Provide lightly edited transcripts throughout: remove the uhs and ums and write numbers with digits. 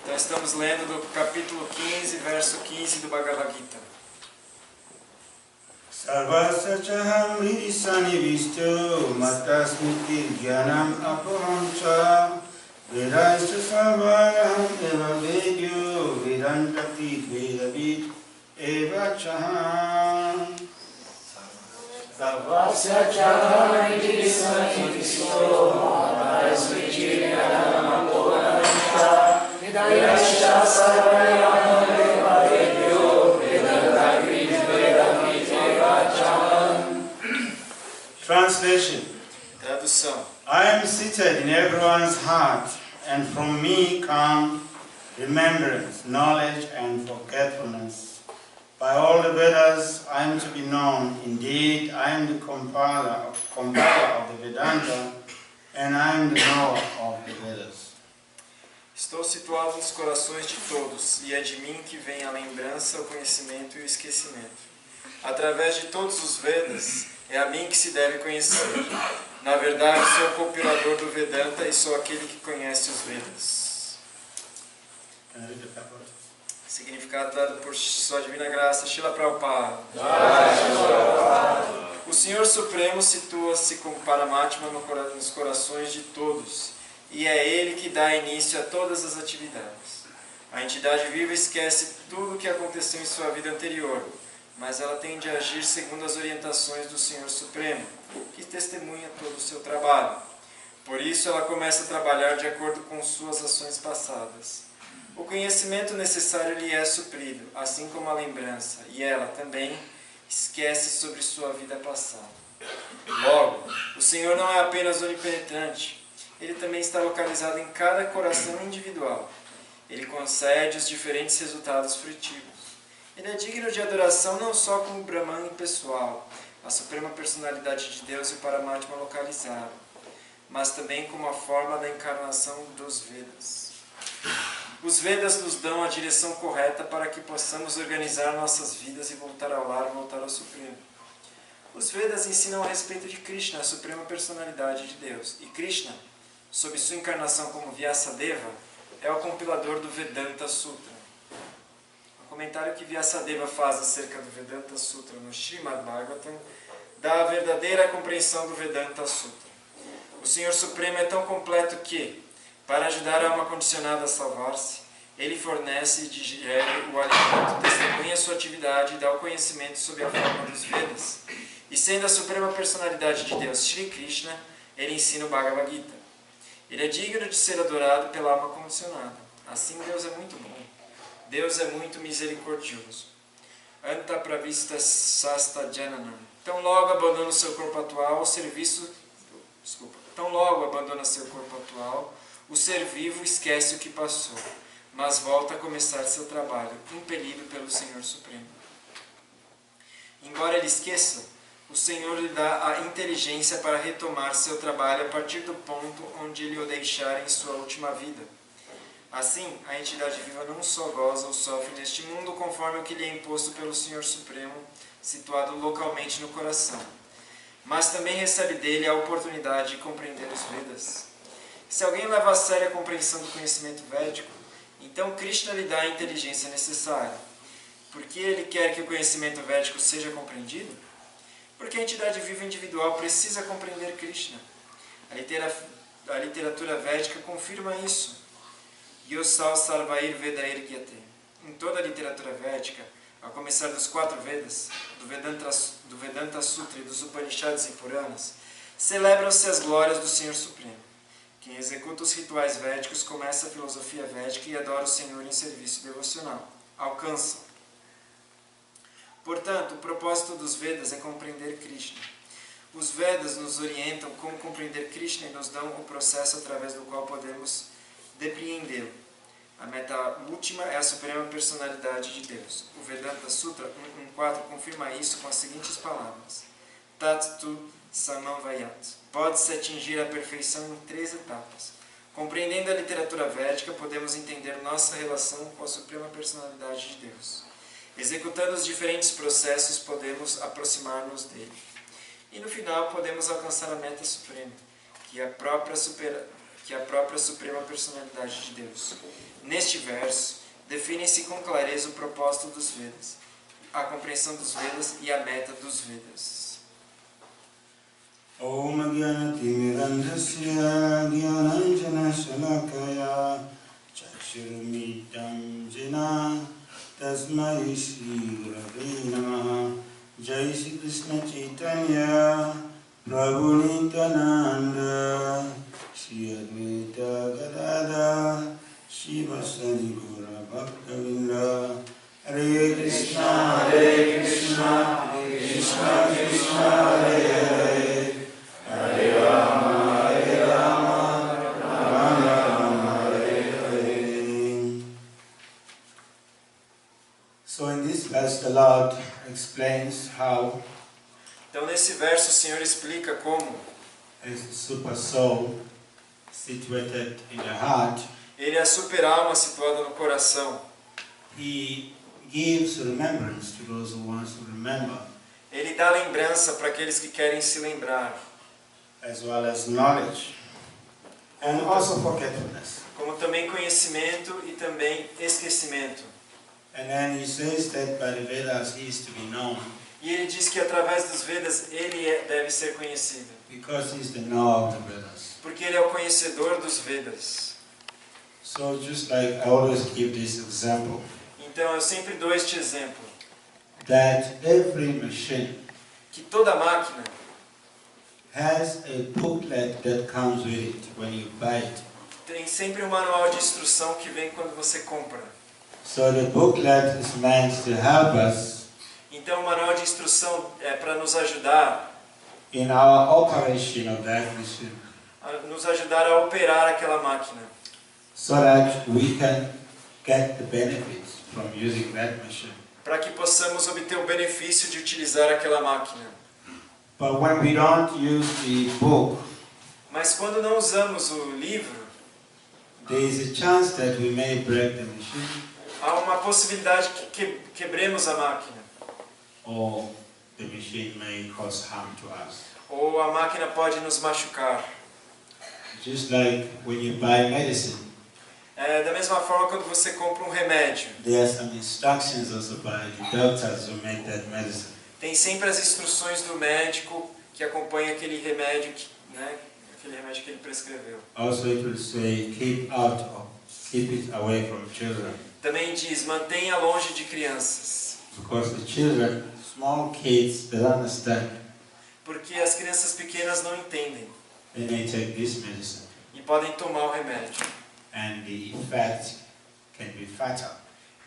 Então estamos lendo do capítulo 15, verso 15 do Bhagavad Gita. Sarvasya chaham hridisani vistu matasmiti jnanam apahamcha vedaisya sarvayam eva vedyo vedantati vedavid eva chaham. Sarvasya chaham hridisani vistu matasmiti jnanam apahamcha vedaisya sarvayam eva vedyo vedantati vedavid eva chaham. Translation. Tradução. I am seated in everyone's heart, and from me come remembrance, knowledge, and forgetfulness. By all the Vedas I am to be known. Indeed, I am the compiler of the Vedanta, and I am the knower of the Vedas. Estou situado nos corações de todos, e é de mim que vem a lembrança, o conhecimento e o esquecimento. Através de todos os Vedas, é a mim que se deve conhecer. Na verdade, sou o compilador do Vedanta e sou aquele que conhece os Vedas. Significado dado por Sua Divina Graça, Srila Prabhupada. O Senhor Supremo situa-se como Paramatma nos corações de todos, e é Ele que dá início a todas as atividades. A entidade viva esquece tudo o que aconteceu em sua vida anterior, mas ela tem de agir segundo as orientações do Senhor Supremo, que testemunha todo o seu trabalho. Por isso, ela começa a trabalhar de acordo com suas ações passadas. O conhecimento necessário lhe é suprido, assim como a lembrança, e ela também esquece sobre sua vida passada. Logo, o Senhor não é apenas onipenetrante, Ele também está localizado em cada coração individual. Ele concede os diferentes resultados frutivos. Ele é digno de adoração não só como Brahman impessoal, a suprema personalidade de Deus e o Paramatma localizado, mas também como a forma da encarnação dos Vedas. Os Vedas nos dão a direção correta para que possamos organizar nossas vidas e voltar ao lar, voltar ao Supremo. Os Vedas ensinam a respeito de Krishna, a suprema personalidade de Deus. E Krishna, sob sua encarnação como Vyasadeva, é o compilador do Vedanta Sutra. O comentário que Vyasadeva faz acerca do Vedanta Sutra no Srimad Bhagavatam dá a verdadeira compreensão do Vedanta Sutra. O Senhor Supremo é tão completo que, para ajudar a alma condicionada a salvar-se, Ele fornece e digere o alimento, testemunha sua atividade e dá o conhecimento sob a forma dos Vedas. E sendo a suprema personalidade de Deus, Shri Krishna, Ele ensina o Bhagavad Gita. Ele é digno de ser adorado pela alma condicionada. Assim, Deus é muito bom. Deus é muito misericordioso. Anta pravista sasta jananam. Tão logo abandona seu corpo atual, o ser vivo esquece o que passou, mas volta a começar seu trabalho, impelido pelo Senhor Supremo. Embora ele esqueça, o Senhor lhe dá a inteligência para retomar seu trabalho a partir do ponto onde ele o deixar em sua última vida. Assim, a entidade viva não só goza ou sofre neste mundo conforme o que lhe é imposto pelo Senhor Supremo, situado localmente no coração, mas também recebe dele a oportunidade de compreender os Vedas. Se alguém leva a sério a compreensão do conhecimento védico, então Krishna lhe dá a inteligência necessária. Por que ele quer que o conhecimento védico seja compreendido? Porque a entidade viva individual precisa compreender Krishna. A literatura védica confirma isso. Yosal Sarvair Vedair Gyate. Em toda a literatura védica, a começar dos 4 Vedas, do Vedanta Sutra e dos Upanishads e Puranas, celebram-se as glórias do Senhor Supremo. Quem executa os rituais védicos começa a filosofia védica e adora o Senhor em serviço devocional. Alcança. Portanto, o propósito dos Vedas é compreender Krishna. Os Vedas nos orientam como compreender Krishna e nos dão o processo através do qual podemos depreendê-lo. A meta última é a suprema personalidade de Deus. O Vedanta Sutra 1.1.4 confirma isso com as seguintes palavras. tattu samavayat. Pode-se atingir a perfeição em 3 etapas. Compreendendo a literatura védica, podemos entender nossa relação com a Suprema Personalidade de Deus. Executando os diferentes processos, podemos aproximar-nos dele. E no final, podemos alcançar a meta suprema, que é a própria Suprema Personalidade de Deus. Neste verso, define-se com clareza o propósito dos Vedas, a compreensão dos Vedas e a meta dos Vedas. Om Gyanatimirandhasya Gyananjana Shalakaya Chakshurumidam Jina Tasmai Shri Gurave Namaha. Jai Shri Krishna Chaitanya Prabhu Nityananda Shri Advaita Gadadhar Shivasari Gaura Bhaktavinda. Hare Krishna Krishna Krishna Hare Hare, Hare Rama Rama Rama Hare Hare. So in this verse the Lord explains how Então, nesse verso, o Senhor explica como as the super soul situated in the heart, Ele é a super-alma situada no coração. He gives remembrance to those who want to remember, Ele dá lembrança para aqueles que querem se lembrar, as well as knowledge, and also forgetfulness. como também conhecimento e também esquecimento. And then he says that by the Vedas he is to be known, E ele diz que através dos Vedas ele deve ser conhecido, because he is the knower of the Vedas. porque ele é o conhecedor dos Vedas. So just like I always give this example, Então eu sempre dou este exemplo, that every machine que toda máquina has a booklet that comes with it when you buy it. tem sempre um manual de instrução que vem quando você compra. So the booklet is meant to help us Então o manual de instrução é para nos ajudar, in our operation of that machine, nos ajudar a operar aquela máquina, so that we can get the benefits from using that machine. para que possamos obter o benefício de utilizar aquela máquina. But when we don't use the book, Mas quando não usamos o livro, there is a chance that we may break the machine, há uma possibilidade que quebremos a máquina, or the machine may cause harm to us. ou a máquina pode nos machucar. Just like when you buy medicine, Da mesma forma, quando você compra um remédio, there are some instructions also by the doctors who make that medicine. tem sempre as instruções do médico que acompanha aquele remédio, aquele remédio que ele prescreveu. Also it will say keep it away from children, Também diz, mantenha longe de crianças, because the children, small kids, they don't understand. porque as crianças pequenas não entendem They may take this medicine, e podem tomar o remédio. and the effect can be fatal.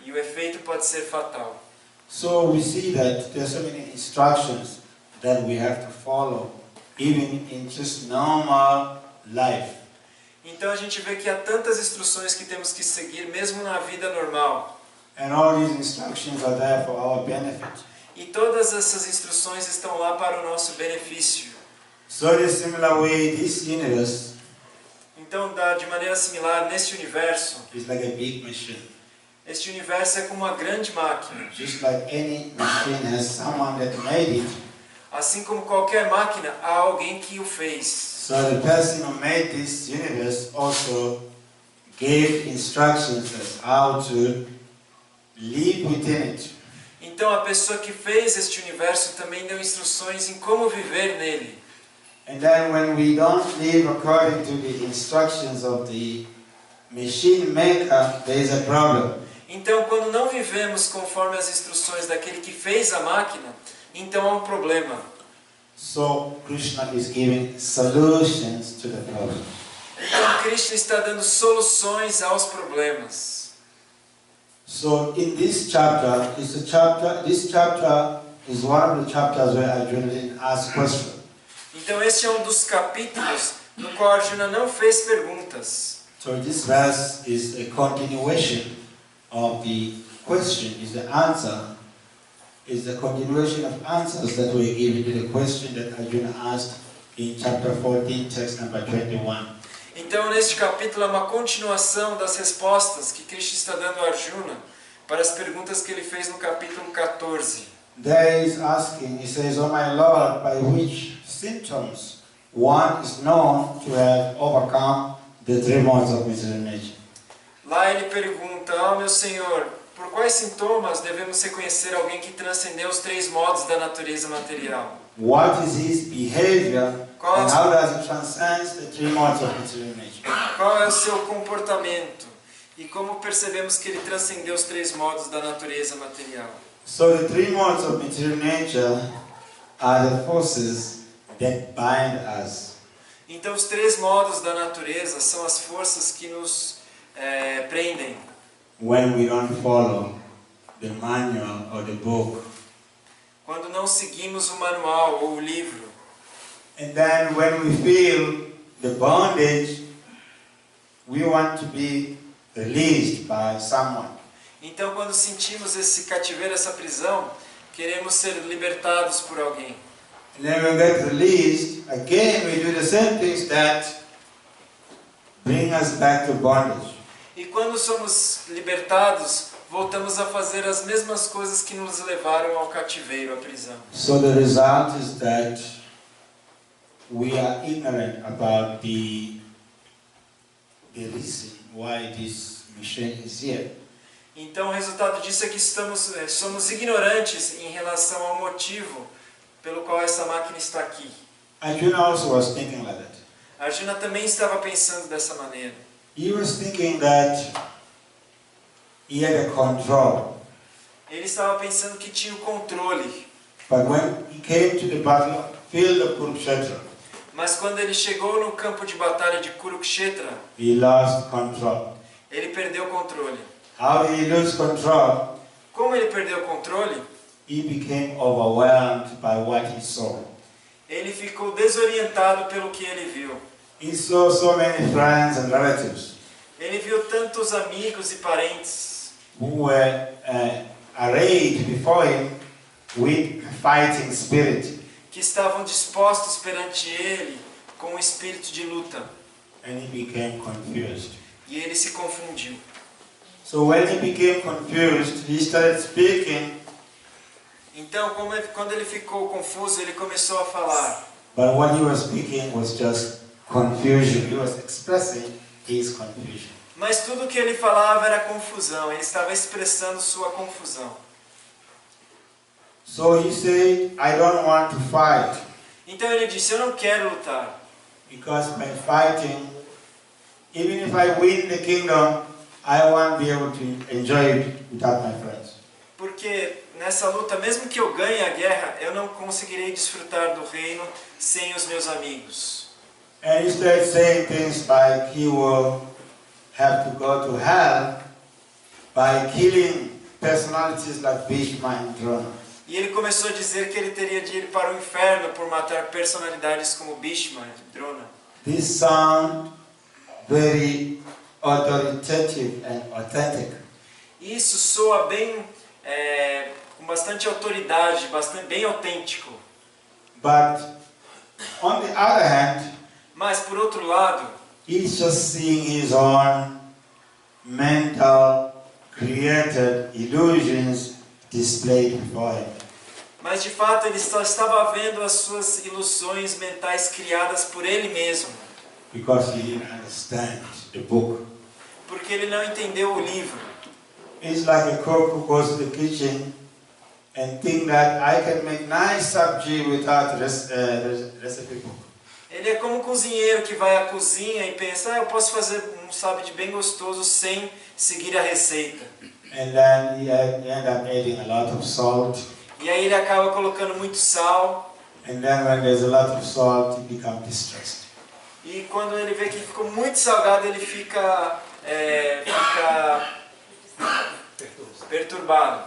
E o efeito pode ser fatal. So we see that there are so many instructions that we have to follow, even in just normal life. Então a gente vê que há tantas instruções que temos que seguir, mesmo na vida normal. And all these instructions are there for our benefit. E todas essas instruções estão lá para o nosso benefício. So in a similar way, this universe Então, de maneira similar, neste universo, is like a big machine. este universo é como uma grande máquina. Just like any machine has someone that made it. Assim como qualquer máquina, há alguém que o fez. So the person who made this universe also gave instructions as how to live within it. Então, a pessoa que fez este universo também deu instruções em como viver nele. And then when we don't live according to the instructions of the machine maker, there is a problem. Então, quando não vivemos conforme as instruções daquele que fez a máquina, então há um problema. So Krishna is giving solutions to the problem. Então, Krishna está dando soluções aos problemas. So in this chapter, this chapter is one of the chapters where Arjuna didn't ask questions. Então, este é um dos capítulos no qual Arjuna não fez perguntas. So this verse is a continuation of the question, is the answer is the continuation of answers that were given to the question that Arjuna asked in chapter 14, text number 21. Então, neste capítulo é uma continuação das respostas que Krishna está dando a Arjuna para as perguntas que ele fez no capítulo 14. There he is asking, he says, "O my Lord, by which symptoms one is known to have overcome the three modes of material nature?" Lá ele pergunta, meu Senhor, por quais sintomas devemos reconhecer alguém que transcendeu os três modos da natureza material? What is his behavior and how does it transcend the three modes of material nature? Qual é o seu comportamento? E como percebemos que ele transcendeu os três modos da natureza material? So the three modes of material nature are the forces that bind us. Então os três modos da natureza são as forças que nos prendem. When we don't follow the manual or the book. Quando não seguimos o manual ou o livro. And then when we feel the bondage, we want to be released by someone. Então quando sentimos esse cativeiro, essa prisão, queremos ser libertados por alguém. And then when we get released, again we do the same things that bring us back to bondage. E quando somos libertados, voltamos a fazer as mesmas coisas que nos levaram ao cativeiro, à prisão. So the result is that we are ignorant about the reason why this machine is here. Então o resultado disso é que somos ignorantes em relação ao motivo pelo qual essa máquina está aqui. Arjuna also was thinking like that. Arjuna também estava pensando dessa maneira. He was thinking that he had a control. Ele estava pensando que tinha o controle. But when he came to the battlefield of Kurukshetra, mas quando ele chegou no campo de batalha de Kurukshetra, he lost control. Ele perdeu o controle. How did he lose control? Como ele perdeu o controle? He became overwhelmed by what he saw. Ele ficou desorientado pelo que ele viu. He saw so many friends and relatives. Ele viu tantos amigos e parentes Who were arrayed before him with fighting spirit. Que estavam dispostos perante ele com um espírito de luta. And he became confused. E ele se confundiu. So when he became confused, he started speaking. Então, quando ele ficou confuso, ele começou a falar. But what he was speaking was just confusion. He was expressing his confusion. Mas tudo o que ele falava era confusão. Ele estava expressando sua confusão. So he said, "I don't want to fight." Então ele disse, eu não quero lutar. Because by fighting, even if I win the kingdom, I won't be able to enjoy it without my friends. Porque nessa luta, mesmo que eu ganhe a guerra, eu não conseguirei desfrutar do reino sem os meus amigos. And he started saying things like he will have to go to hell by killing personalities like Bhishma and Drona. E ele começou a dizer que ele teria de ir para o inferno por matar personalidades como Bhishma e Drona. This sounds very authoritative and authentic. Isso soa bem, com bastante autoridade, bem autêntico. But on the other hand, mas por outro lado, he's just seeing his own mental created illusions displayed before him. Mas de fato ele só estava vendo as suas ilusões mentais criadas por ele mesmo. Because he didn't understand the book. Porque ele não entendeu o livro. It's like a cook who goes to the kitchen and think that I can make nice sabji without recipe book. Ele é como um cozinheiro que vai à cozinha e pensa, eu posso fazer um sabji bem gostoso sem seguir a receita. And then he end up adding a lot of salt. E aí ele acaba colocando muito sal. And then when there's a lot of salt, he becomes distressed. E quando ele vê que ficou muito salgado, ele fica perturbado.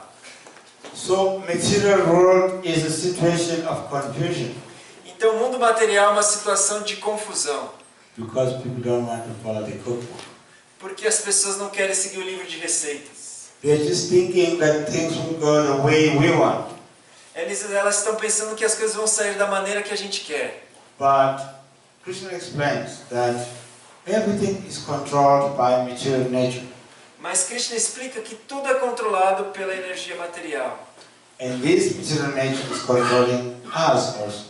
So material world is a situation of confusion. Então o mundo material é uma situação de confusão. Because people don't want to follow the cookbook. Porque as pessoas não querem seguir o livro de receitas. They're just thinking that things will go the way we want. Elas estão pensando que as coisas vão sair da maneira que a gente quer. But Krishna explains that everything is controlled by material nature. Mas Krishna explica que tudo é controlado pela energia material. And this material nature is controlling us also.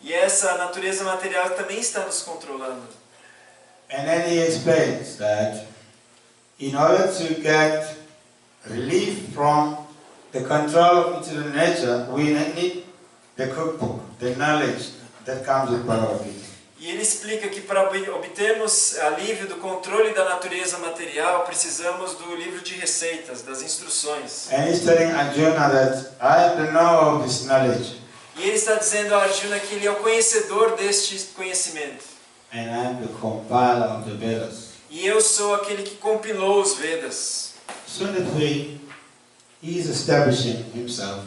E essa natureza material também está nos controlando. And then he explains that in order to get relief from the control of material nature, we need the cookbook, the knowledge that comes with Bhagavad Gita. E ele explica que para obtermos alívio do controle da natureza material, precisamos do livro de receitas, das instruções. And he's telling Arjuna that I am the knower of this knowledge. E ele está dizendo a Arjuna que ele é o conhecedor deste conhecimento. And I am the compiler of the Vedas. E eu sou aquele que compilou os Vedas. So in that way, he is establishing himself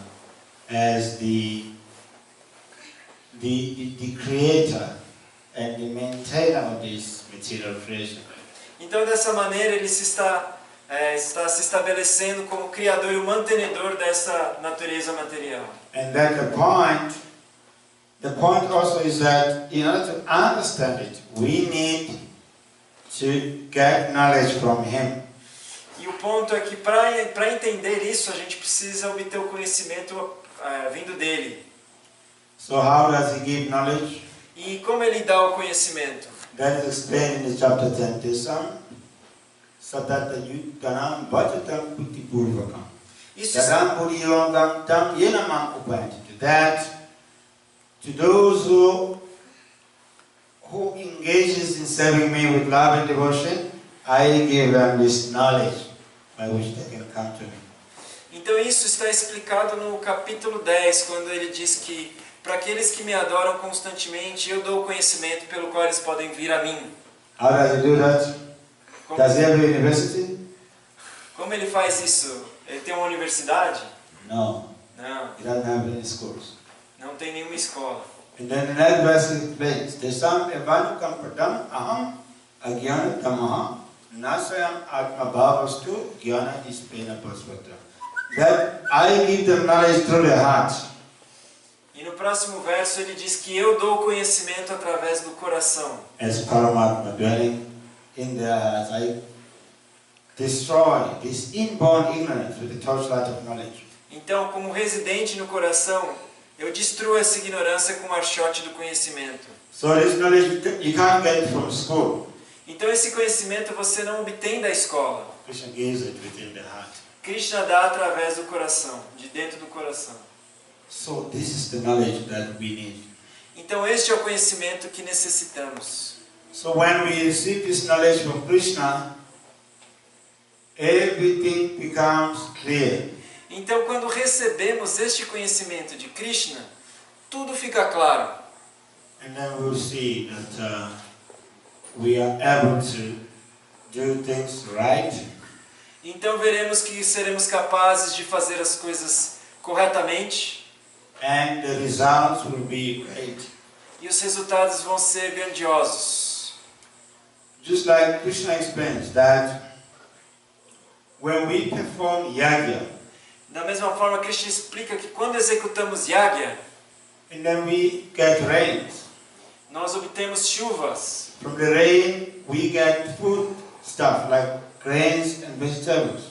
as the creator and the maintainer of this material creation. Então, dessa maneira, ele está se estabelecendo como criador e o mantenedor dessa natureza material. And then the point also is that in order to understand it, we need to get knowledge from him. E o ponto é que para entender isso, a gente precisa obter o conhecimento vindo dele. So how does he give knowledge? E como ele dá o conhecimento? That is explained in the chapter 10. Tesam satata yuttanam bhajatam putti purvakam. Tadam puri yogam tam yenamam upanchati. That to those who engages in serving me with love and devotion, I give them this knowledge by which they can come to me. Então isso está explicado no capítulo 10, quando ele diz que para aqueles que me adoram constantemente, eu dou o conhecimento pelo qual eles podem vir a mim. How does he do that? Does he have a university? Como ele faz isso? Ele tem uma universidade? No. Não, He doesn't have any schools. não tem nenhuma escola. And then the next verse explains, Tesam evanukam padam aham agyana tamaha nasayam atmabhavastu gyana ispena pasvata. That I give them knowledge through their heart. E no próximo verso ele diz que eu dou conhecimento através do coração. As Paramatma dwelling in their hearts, I destroy this inborn ignorance with the torchlight of knowledge. Então, como residente no coração, eu destruo essa ignorância com o archote do conhecimento. So this knowledge you can't get it from school. Então esse conhecimento você não obtém da escola. Krishna gives it within the heart. Krishna dá através do coração, de dentro do coração. So this is the knowledge that we need. Então este é o conhecimento que necessitamos. So when we receive this knowledge from Krishna, everything becomes clear. Então quando recebemos este conhecimento de Krishna, tudo fica claro. And then we'll see that we are able to do things right. Então veremos que seremos capazes de fazer as coisas corretamente. And the results will be great. E os resultados vão ser grandiosos. Just like Krishna explains that when we perform yagya, Da mesma forma, Krishna explica que quando executamos yagya, and then we get rains. nós obtemos chuvas. From the rain we get food stuff like grains and vegetables.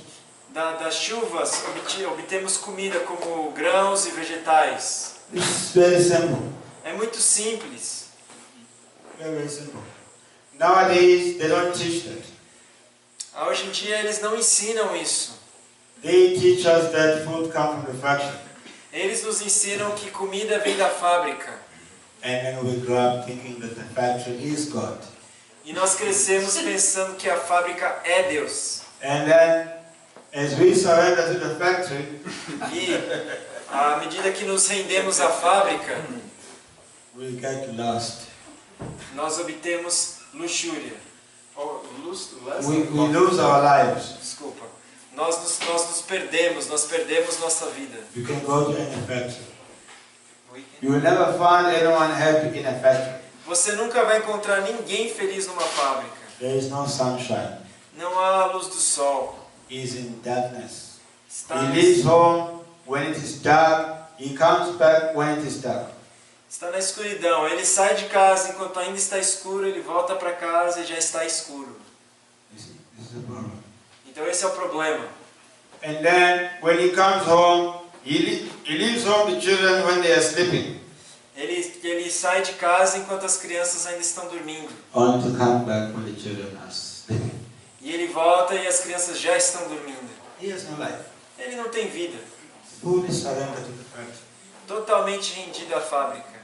Das chuvas obtemos comida como grãos e vegetais. This is very simple. É muito simples. Very simple. Nowadays they don't teach that. Hoje em dia eles não ensinam isso. They teach us that food comes from the factory. Eles nos ensinam que comida vem da fábrica. And then we grow up thinking that the factory is God. E nós crescemos pensando que a fábrica é Deus. And then as we surrender to the factory, E à medida que nos rendemos à fábrica, we get lost. nós obtemos luxúria. We lose our lives. Desculpa. Nós nos perdemos nossa vida. You can go to any factory. You will never find anyone happy in a factory. Você nunca vai encontrar ninguém feliz numa fábrica. There is no sunshine. Não há luz do sol. He is in darkness. Está He leaves home when it is dark He comes back when it is dark. Está na escuridão. Ele sai de casa enquanto ainda está escuro, ele volta para casa e já está escuro. This is the problem. Então esse é o problema. And then when he comes home, he leaves home the children when they are sleeping. Ele sai de casa enquanto as crianças ainda estão dormindo. Only to come back when the children are sleeping. E ele volta e as crianças já estão dormindo. He has no life. Ele não tem vida. Fully surrendered to the factory. Totalmente rendido à fábrica.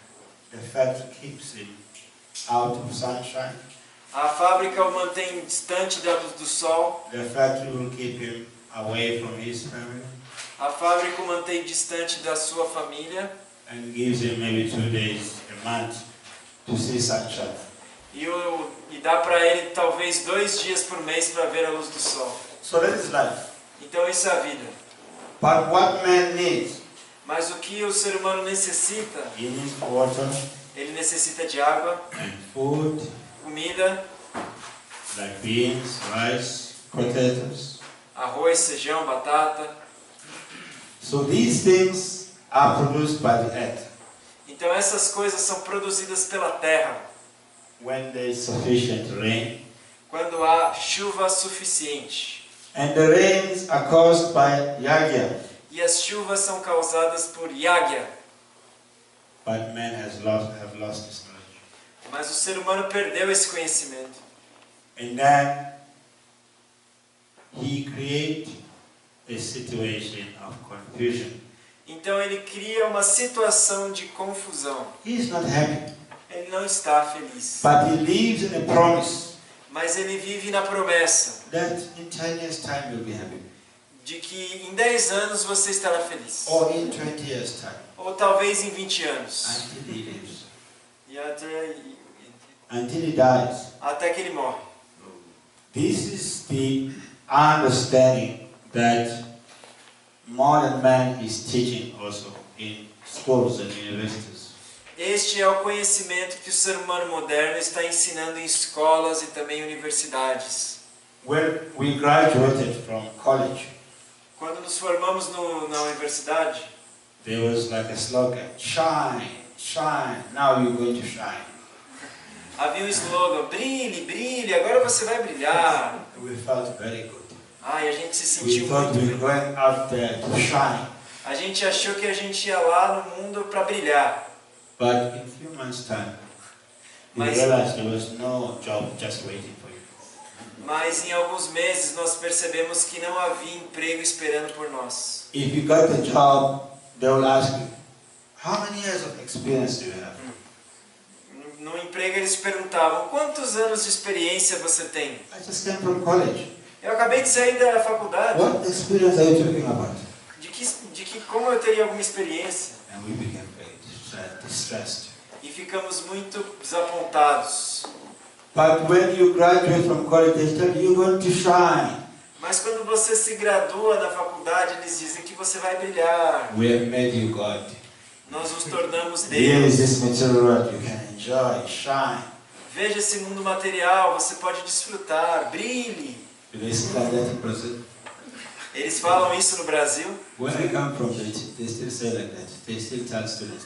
The factory keeps him out of sunshine. A fábrica o mantém distante da luz do sol. The factory will keep him away from his family. A fábrica o mantém distante da sua família. And gives him maybe 2 days a month to see sunshine. E dá para ele talvez 2 dias por mês para ver a luz do sol. So that is life. Então isso é a vida. But what man needs? Mas o que o ser humano necessita? He needs water Ele necessita de água, and food, comida, like beans, rice, potatoes. arroz, feijão, batata. So these things are produced by the earth. Então essas coisas são produzidas pela terra. When there is sufficient rain. Quando há chuva suficiente. And the rains are caused by Yagya. E as chuvas são causadas por Yagya. But man have lost this knowledge. Mas o ser humano perdeu esse conhecimento. And then he creates a situation of confusion. Então ele cria uma situação de confusão. He is not happy. Ele não está feliz. But he lives in a promise Mas ele vive na promessa that in 10 years' time you'll be happy. de que em 10 anos você estará feliz. Or in 20 years' time. Ou talvez em 20 anos. Until he lives. E Until he dies. até que ele morre. This is the understanding that modern man is teaching also in schools and universities. Este é o conhecimento que o ser humano moderno está ensinando em escolas e também universidades. When we graduated from college, Quando nos formamos na universidade, there was like a slogan, shine, shine, now you're going to shine. havia um slogan, brilhe, brilhe, agora você vai brilhar. We felt very good. Ai, a gente se We sentiu thought muito we were bem. going out there to shine. A gente achou que a gente ia lá no mundo para brilhar. But in a few months' time, we Mas- realized there was no job just waiting for you. Mas em alguns meses nós percebemos que não havia emprego esperando por nós. If you got the job, they will ask you, how many years of experience do you have? No emprego eles perguntavam, quantos anos de experiência você tem? I just came from college. Eu acabei de sair da faculdade. What experience are you talking about? De que como eu teria alguma experiência? And we became very distressed. E ficamos muito desapontados. But when you graduate from college, they tell you you're going to shine. Mas quando você se gradua na faculdade, eles dizem que você vai brilhar. We have made you God. Nós nos tornamos Here is Deus. this material world you can enjoy, shine. Veja esse mundo material, você pode desfrutar, brilhe. Do they say like that in Brazil? Eles falam isso no Brasil. Where I come from, they still say like that. They still tell students.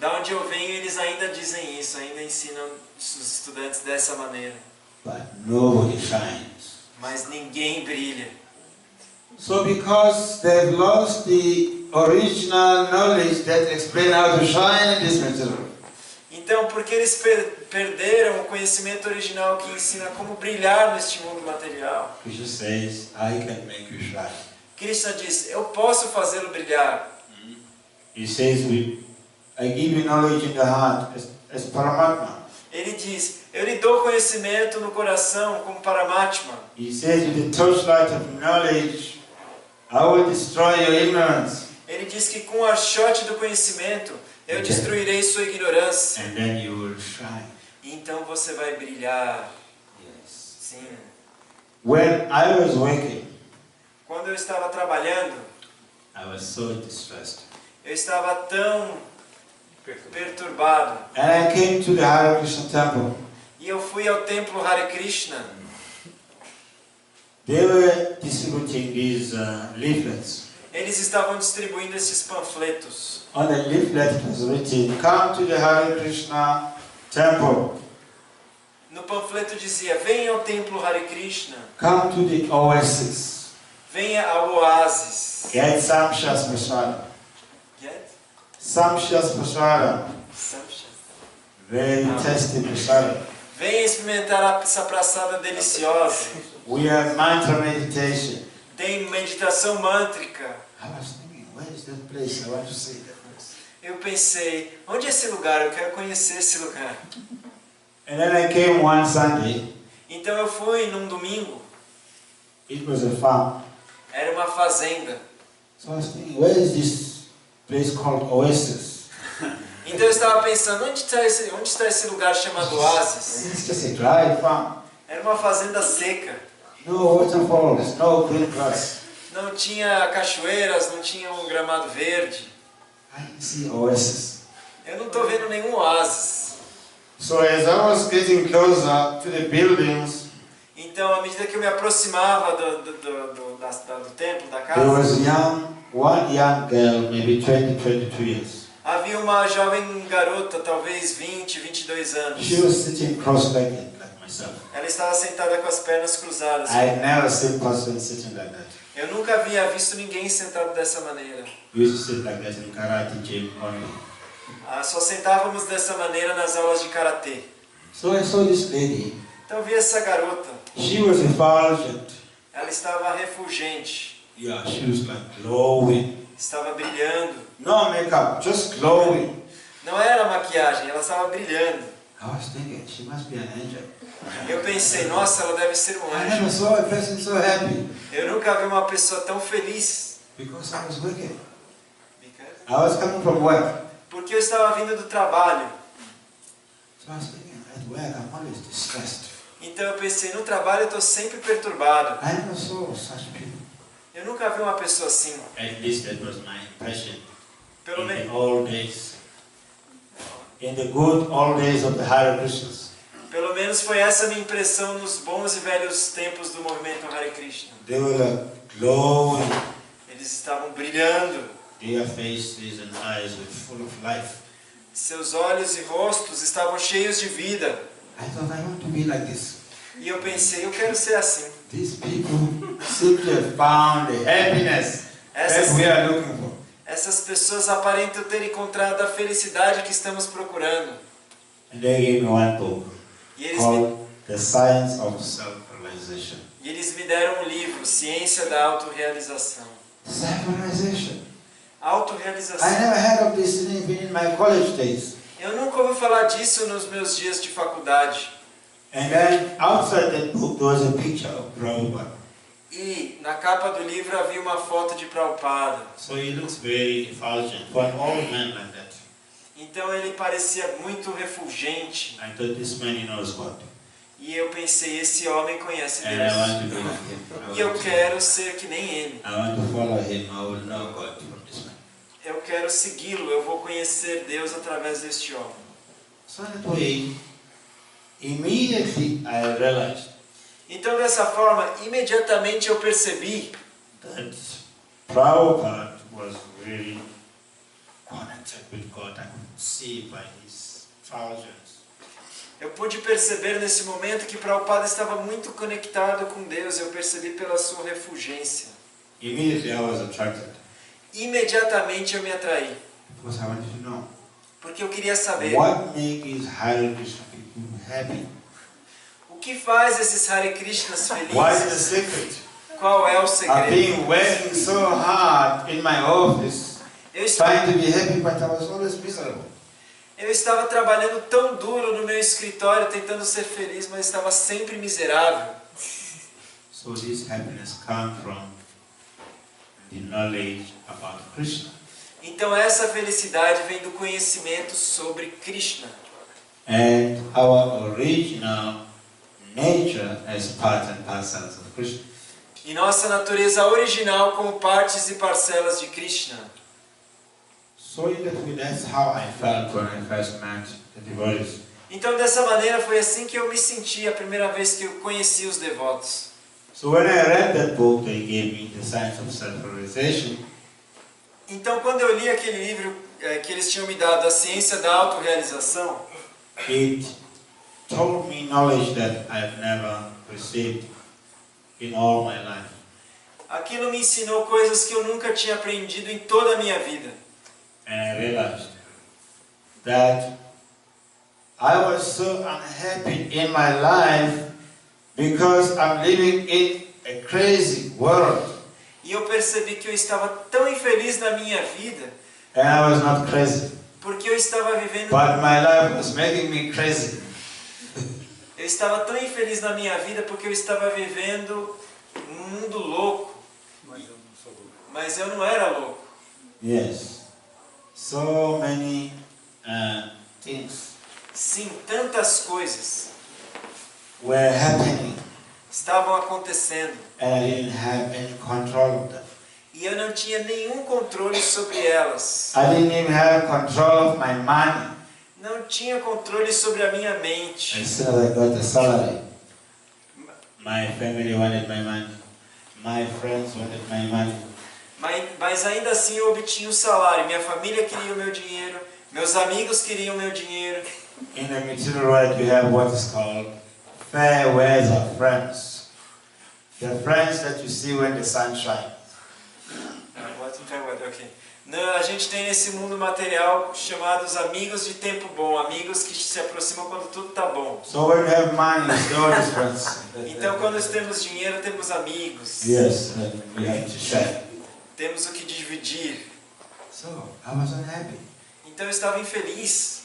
Da onde eu venho, eles ainda dizem isso, ainda ensinam os estudantes dessa maneira. But nobody shines. Mas ninguém brilha. So because they've lost the original knowledge that explain how to shine in this material. Então, porque eles perderam o conhecimento original que ensina como brilhar neste mundo material. Krishna says, I can make you shine. Krishna diz, eu posso fazê-lo brilhar. He says, I give you knowledge in the heart as Paramatma. Ele diz, eu lhe dou conhecimento no coração como Paramatma. He says, with the torchlight of knowledge, I will destroy your ignorance. Ele diz que com o archote do conhecimento, eu destruirei sua ignorância. And then you will shine. E então você vai brilhar. Yes. Sim. When I was working, Quando eu estava trabalhando, I was so distressed. eu estava tão perturbado. And I came to the Hare Krishna temple. E eu fui ao templo Hare Krishna. They were distributing these leaflets. Eles estavam distribuindo esses panfletos. On the leaflet it was written, "Come to the Hare Krishna temple. No panfleto dizia: venha ao templo Hare Krishna, Come to the oasis. venha ao oásis. Get Samshas Prasada. Get? Samshas Prasada. Samshas. Very tasty prasada. Venha experimentar essa praçada deliciosa. We have mantra meditation. Tem meditação mântrica. I was thinking, where is that place? I want to see that place. Eu pensei, onde é esse lugar? Eu quero conhecer esse lugar. And then I came one Sunday. Então eu fui num domingo. It was a farm. Era uma fazenda. So I was thinking, where is this place called Oasis? Então eu estava pensando, onde está esse lugar chamado Oásis? It's just a dry farm. Era uma fazenda seca. No waterfalls, no green grass. Não tinha cachoeiras, não tinha um gramado verde. I didn't see Oasis. Eu não estou vendo nenhum oásis. So as I was getting closer to the buildings, Então, à medida que eu me aproximava do templo, da there was casa, one young girl, maybe 20, 22 years. havia uma jovem garota, talvez 20, 22 anos. She was sitting cross-legged like myself. Ela estava sentada com as pernas cruzadas. I never seen a person sitting like that. Eu nunca havia visto ninguém sentado dessa maneira. We used to sit like that in karate gym only. Só sentávamos dessa maneira nas aulas de karatê. So I saw this lady. Então eu vi essa garota. She was effulgent. Ela estava refulgente. Yeah, she was like glowing. Estava brilhando. No makeup, just glowing. Não era maquiagem, ela estava brilhando. I was thinking, she must be an angel. Eu pensei, nossa, ela deve ser um I never anjo. saw a person so happy Eu nunca vi uma pessoa tão feliz. because I was working. I was coming from work. Porque eu estava vindo do trabalho. So I was thinking, at work I'm always distressed. Então eu pensei, no trabalho eu estou sempre perturbado. I never saw such people. Eu nunca vi uma pessoa assim. At least that was my impression. Pelo In the menos. old days. In the good old days of the Hare Krishnas. Pelo menos foi essa a minha impressão nos bons e velhos tempos do movimento Hare Krishna. They were like glowing. Eles estavam brilhando. Their faces and eyes were full of life. Seus olhos e rostos estavam cheios de vida. I thought, I want to be like this. E eu pensei, eu quero ser assim. These people seem to have found the happiness that we are looking for. Essas pessoas aparentam ter encontrado a felicidade que estamos procurando. And they gave me one book E eles called The Science of Self-Realization. me deram um livro, Ciência da Autorrealização. Self-realization. I Autorrealização. never heard of this even in my college days. Eu nunca ouvi falar disso nos meus dias de faculdade. And then outside that book there was a picture of Prabhupada. E na capa do livro havia uma foto de Prabhupada. So he looks very effulgent for an old man like that. Então ele parecia muito refulgente. I thought this man knows God. E eu pensei, esse homem conhece And I want Deus. to be like him. E eu quero ser que nem ele. I want to follow him. I will know God from this man. Eu quero segui-lo, eu vou conhecer Deus através deste homem. So that way, immediately I realized Então dessa forma, imediatamente eu percebi that Prabhupada was really connected with God. I could see by his effulgence. Eu pude perceber nesse momento que Prabhupada estava muito conectado com Deus. Eu percebi pela sua refulgência. Immediately I was attracted Imediatamente eu me atraí. because I wanted to know Porque eu queria saber what makes Hare Krishna people happy. o que faz esses Hare Krishnas What is the felizes. secret? Qual é o I've segredo? been working so hard in my office, Eu trying to be happy, but I was always miserable. estava trabalhando tão duro no meu escritório, tentando ser feliz, mas estava sempre miserável. So this happiness comes from the knowledge about Krishna. Então essa felicidade vem do conhecimento sobre Krishna. And our original nature as part and parcels of Krishna. E nossa natureza original como partes e parcelas de Krishna. So in that way, that's how I felt when I first met the devotees. Então dessa maneira foi assim que eu me senti a primeira vez que eu conheci os devotos. So when I read that book, they gave me the Science of Self-Realization. Então, quando eu li aquele livro que eles tinham me dado, A Ciência da Autorrealização, it told me knowledge that I've never received in all my life. aquilo me ensinou coisas que eu nunca tinha aprendido em toda a minha vida. And I realized that I was so unhappy in my life because I'm living in a crazy world. E eu percebi que eu estava tão infeliz na minha vida, And I was not crazy, porque eu estava vivendo... but my life was making me crazy. Eu estava tão infeliz na minha vida porque eu estava vivendo um mundo louco. Mas eu não era louco. Yes, so many things Sim, tantas coisas were happening estavam acontecendo. and I didn't have any control of them. E eu não tinha nenhum controle sobre elas. I didn't even have control of my money. Não tinha controle sobre a minha mente. As soon as I got the salary, my family wanted my money. My friends wanted my money. Mas ainda assim eu obtinha o salário. Minha família queria o meu dinheiro. Meus amigos queriam o meu dinheiro. In the material world, you have what is called fair weather friends. The friends that you see when the sun shines. Okay. Não, a gente tem nesse mundo material chamados amigos de tempo bom, amigos que se aproximam quando tudo está bom. So when you have money, you see all these friends. Então quando temos dinheiro, temos amigos. Yes, we have to share. Temos o que dividir. So I was unhappy. Então eu estava infeliz.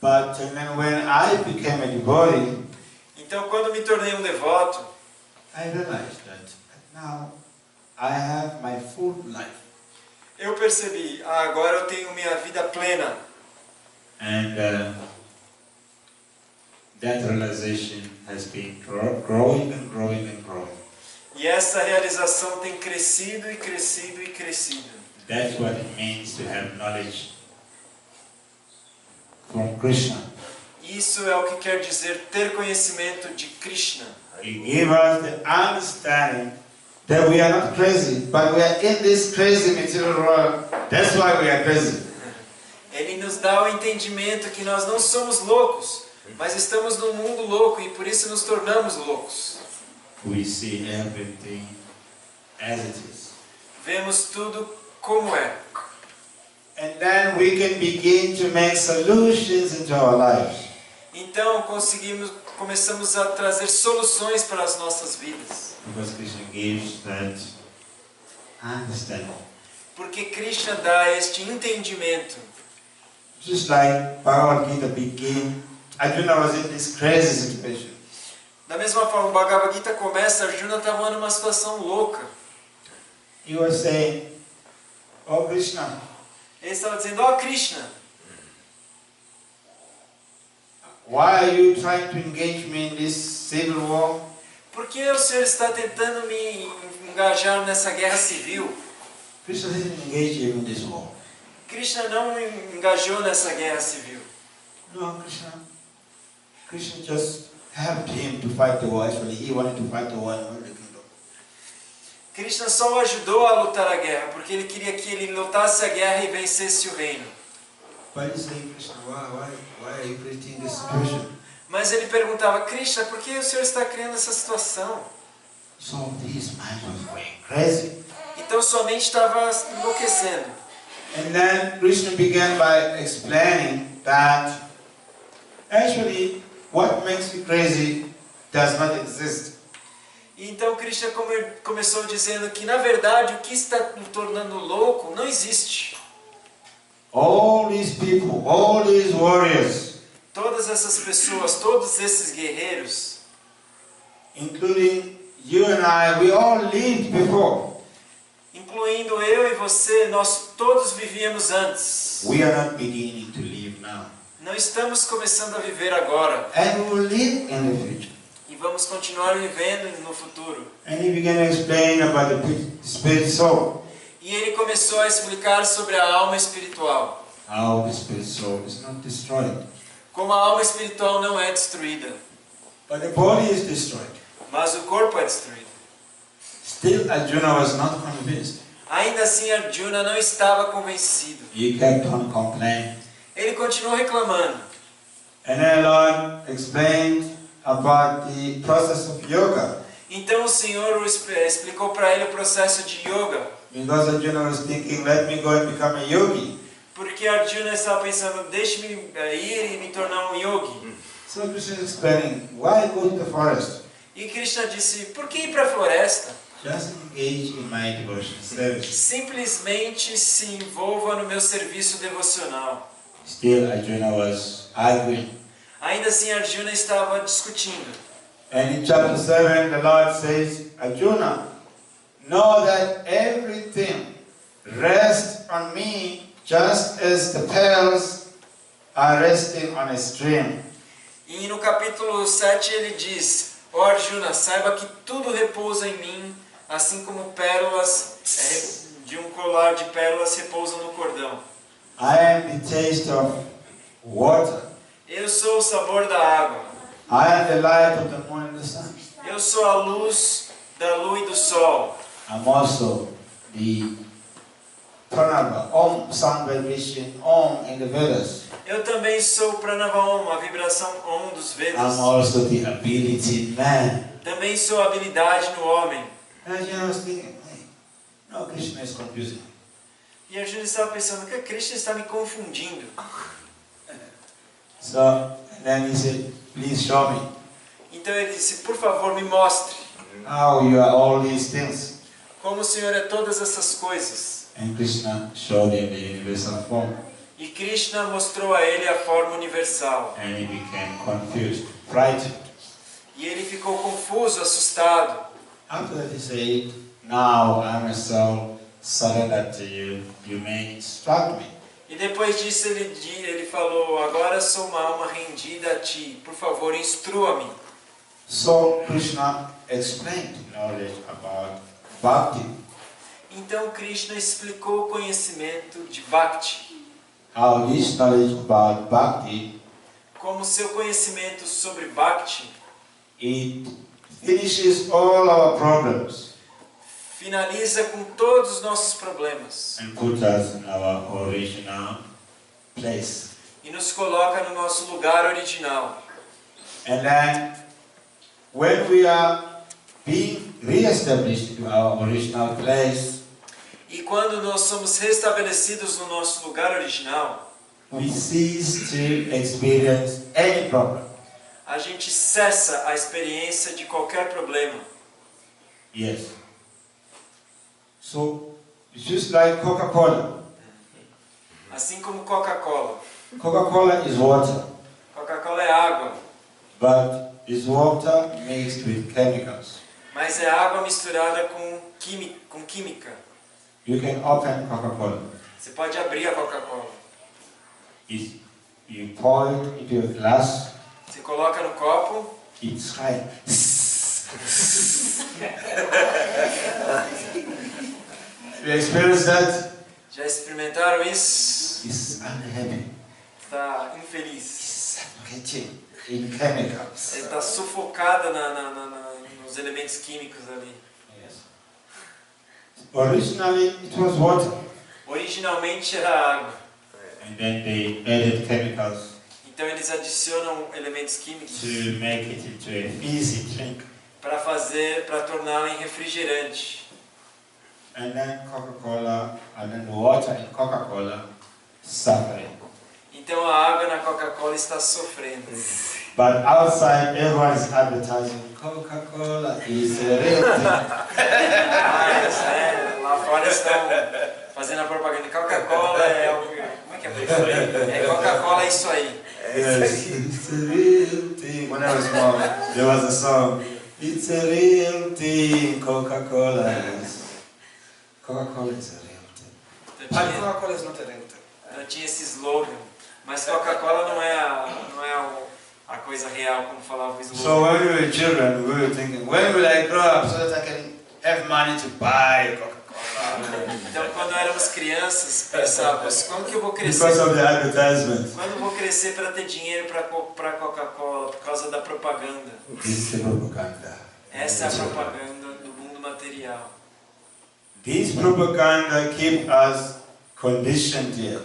But then when I became a devotee, Então quando me tornei um devoto, I realized that now I have my full life. eu percebi, agora eu tenho minha vida plena. And that realization has been growing and growing and growing. E essa realização tem crescido e crescido e crescido. That's what it means to have knowledge from Krishna. Isso é o que quer dizer ter conhecimento de Krishna. He gave us the understanding that we are not crazy, but we are in this crazy material world. That's why we are crazy. Ele nos dá o entendimento que nós não somos loucos, mas estamos num mundo louco e por isso nos tornamos loucos. We see everything as it is. Vemos tudo como é. And then we can begin to make solutions into our lives. Então começamos a trazer soluções para as nossas vidas. Because Krishna gives that understanding. Porque Krishna dá este entendimento. Just like Bhagavad Gita began, Arjuna was in this crazy situation. Da mesma forma, o Bhagavad Gita começa, Arjuna estava numa situação louca. He was saying, "Oh Krishna, Ele estava dizendo, ó Krishna, why are you trying to engage me in this civil war?" por que o Senhor está tentando me engajar nessa guerra civil? Krishna didn't engage him in this war. Krishna não me engajou nessa guerra civil. No, Krishna just helped him to fight the war. Actually, he wanted to fight the war in the kingdom. Krishna só o ajudou a lutar a guerra, porque ele queria que ele lutasse a guerra e vencesse o reino. But he's saying, Krishna, why are you creating this situation? Mas ele perguntava, Krishna, por que o Senhor está criando essa situação? So his mind was going crazy. Então sua mente estava enlouquecendo. And then Krishna began by explaining that actually what makes you crazy does not exist. Então Krishna começou dizendo que na verdade o que está me tornando louco não existe. All these people, all these warriors, Todas essas pessoas, todos esses guerreiros, including you and I, we all lived before. incluindo eu e você, nós todos vivíamos antes. We are not beginning to live now. Não estamos começando a viver agora. And we will live in the future. E vamos continuar vivendo no futuro. And he began to explain about the spirit soul. E ele começou a explicar sobre a alma espiritual. How the spirit soul is not destroyed. Como a alma espiritual não é destruída, But the body is destroyed. mas o corpo é destruído. Still Arjuna was not convinced. Ainda assim, Arjuna não estava convencido. He kept on complaining. Ele continuou reclamando. And then Lord explained about the process of yoga. Então o Senhor explicou para ele o processo de yoga. Because Arjuna was thinking, let me go and become a yogi. Porque Arjuna estava pensando, deixe-me ir e me tornar um yogi. So Krishna is explaining, why go to the forest? E Krishna disse, por que ir para a floresta? Just engage in my devotion service. Simplesmente se envolva no meu serviço devocional. Still Arjuna was arguing. Ainda assim Arjuna estava discutindo. And in chapter 7 the Lord says, Arjuna, know that everything rests on me just as the pearls are resting on a stream. E no capítulo 7 ele diz, ó Arjuna, saiba que tudo repousa em mim, assim como pérolas de um colar de pérolas repousam no cordão. I am the taste of water. Eu sou o sabor da água. I am the light of the moon and the sun. Eu sou a luz da lua e do sol. I'm also the pranava, Om, sound vibration, Om in the Vedas. Eu também sou o Pranava Om, a vibração Om dos Vedas. I'm also the ability in man. Também sou a habilidade no homem. And Arjuna was thinking, hey, no, Krishna is confusing. E Arjuna estava pensando que Krishna está me confundindo. So then he said, please show me Então ele disse, por favor, me mostre how you are all these things. como o Senhor é todas essas coisas. And Krishna showed him the universal form. E Krishna mostrou a ele a forma universal. And he became confused, frightened. E ele ficou confuso, assustado. After that he said, now I am a soul surrendered to you. You may instruct me. E depois disso ele falou, agora sou uma alma rendida a ti. Por favor, instrua-me. So Krishna explained knowledge about bhakti. Então Krishna explicou o conhecimento de Bhakti. How this knowledge about bhakti, Como seu conhecimento sobre Bhakti it finishes all our problems finaliza com todos os nossos problemas and puts us in our original place. e nos coloca no nosso lugar original. And then when we are being re-established to our original place, E quando nós somos restabelecidos no nosso lugar original, we cease to experience any problem. a gente cessa a experiência de qualquer problema. Yes. So, it's just like Coca-Cola. Assim como Coca-Cola. Coca-Cola is water, Coca-Cola é água, but it's water mixed with chemicals. mas é água misturada com química. You can open Coca-Cola. Você pode abrir a Coca-Cola. You pour it into a glass, Você coloca no copo, it's right. You experience that? já experimentaram isso? It's unhappy. Está infeliz. Suffocating in chemicals. Ele está sufocada nos elementos químicos ali. Yes. Originally it was water. Originalmente era água. And then they added chemicals Então eles adicionam elementos químicos to make it into a fizzy drink. para torná-la em refrigerante. And then Coca-Cola, and then the water in Coca-Cola suffering. Então a água na Coca-Cola está sofrendo. But outside everyone is advertising Coca-Cola is a real thing. Mas, lá fora estão fazendo a propaganda. Coca-Cola é o... Como é que é? É Coca-Cola é isso aí. Yes, it's a real thing. When I was small, there was a song. It's a real thing, Coca-Cola is. Coca-Cola is a real thing. Então tinha, Coca-Cola is not a real thing. então tinha esse slogan. Mas Coca-Cola não é a coisa real, como falava o slogan. So when we were children, we were thinking, when will I grow up so that I can have money to buy Coca-Cola? Então quando éramos crianças, pensávamos, quando que eu vou crescer? Because of the advertisement. Quando eu vou crescer para ter dinheiro para comprar Coca-Cola por causa da propaganda? This is the propaganda. Essa é a propaganda do mundo material. This propaganda keeps us conditioned here.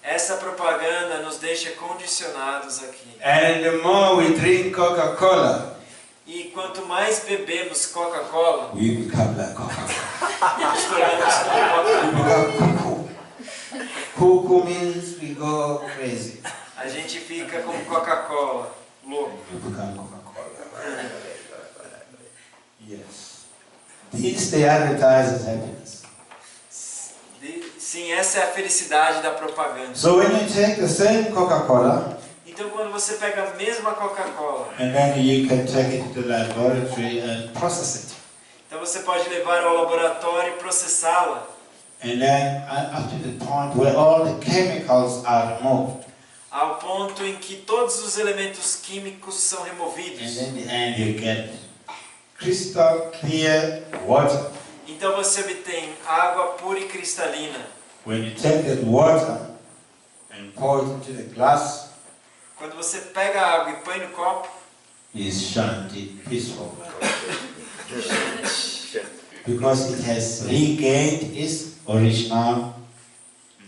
Essa propaganda nos deixa condicionados aqui. And the more we drink Coca-Cola, E quanto mais bebemos Coca-Cola, we become like Coca-Cola. misturamos com We Coca-Cola, become cuckoo. Cuckoo means we go crazy. a gente fica como Coca-Cola, louco. We become Coca-Cola. Yes. This they advertise as happiness. Sim, essa é a felicidade da propaganda. So when you take the same Coca-Cola Então quando você pega a mesma Coca-Cola, and then you can take it to the laboratory and process it. então você pode levar ao laboratório e processá-la. And then up to the point where all the chemicals are removed. Ao ponto em que todos os elementos químicos são And removidos. in the end you get crystal clear water. Então você obtém água pura e cristalina. When you take that water and pour it into the glass, Quando você pega a água e põe no copo, is shanti, peaceful. Because it has regained its original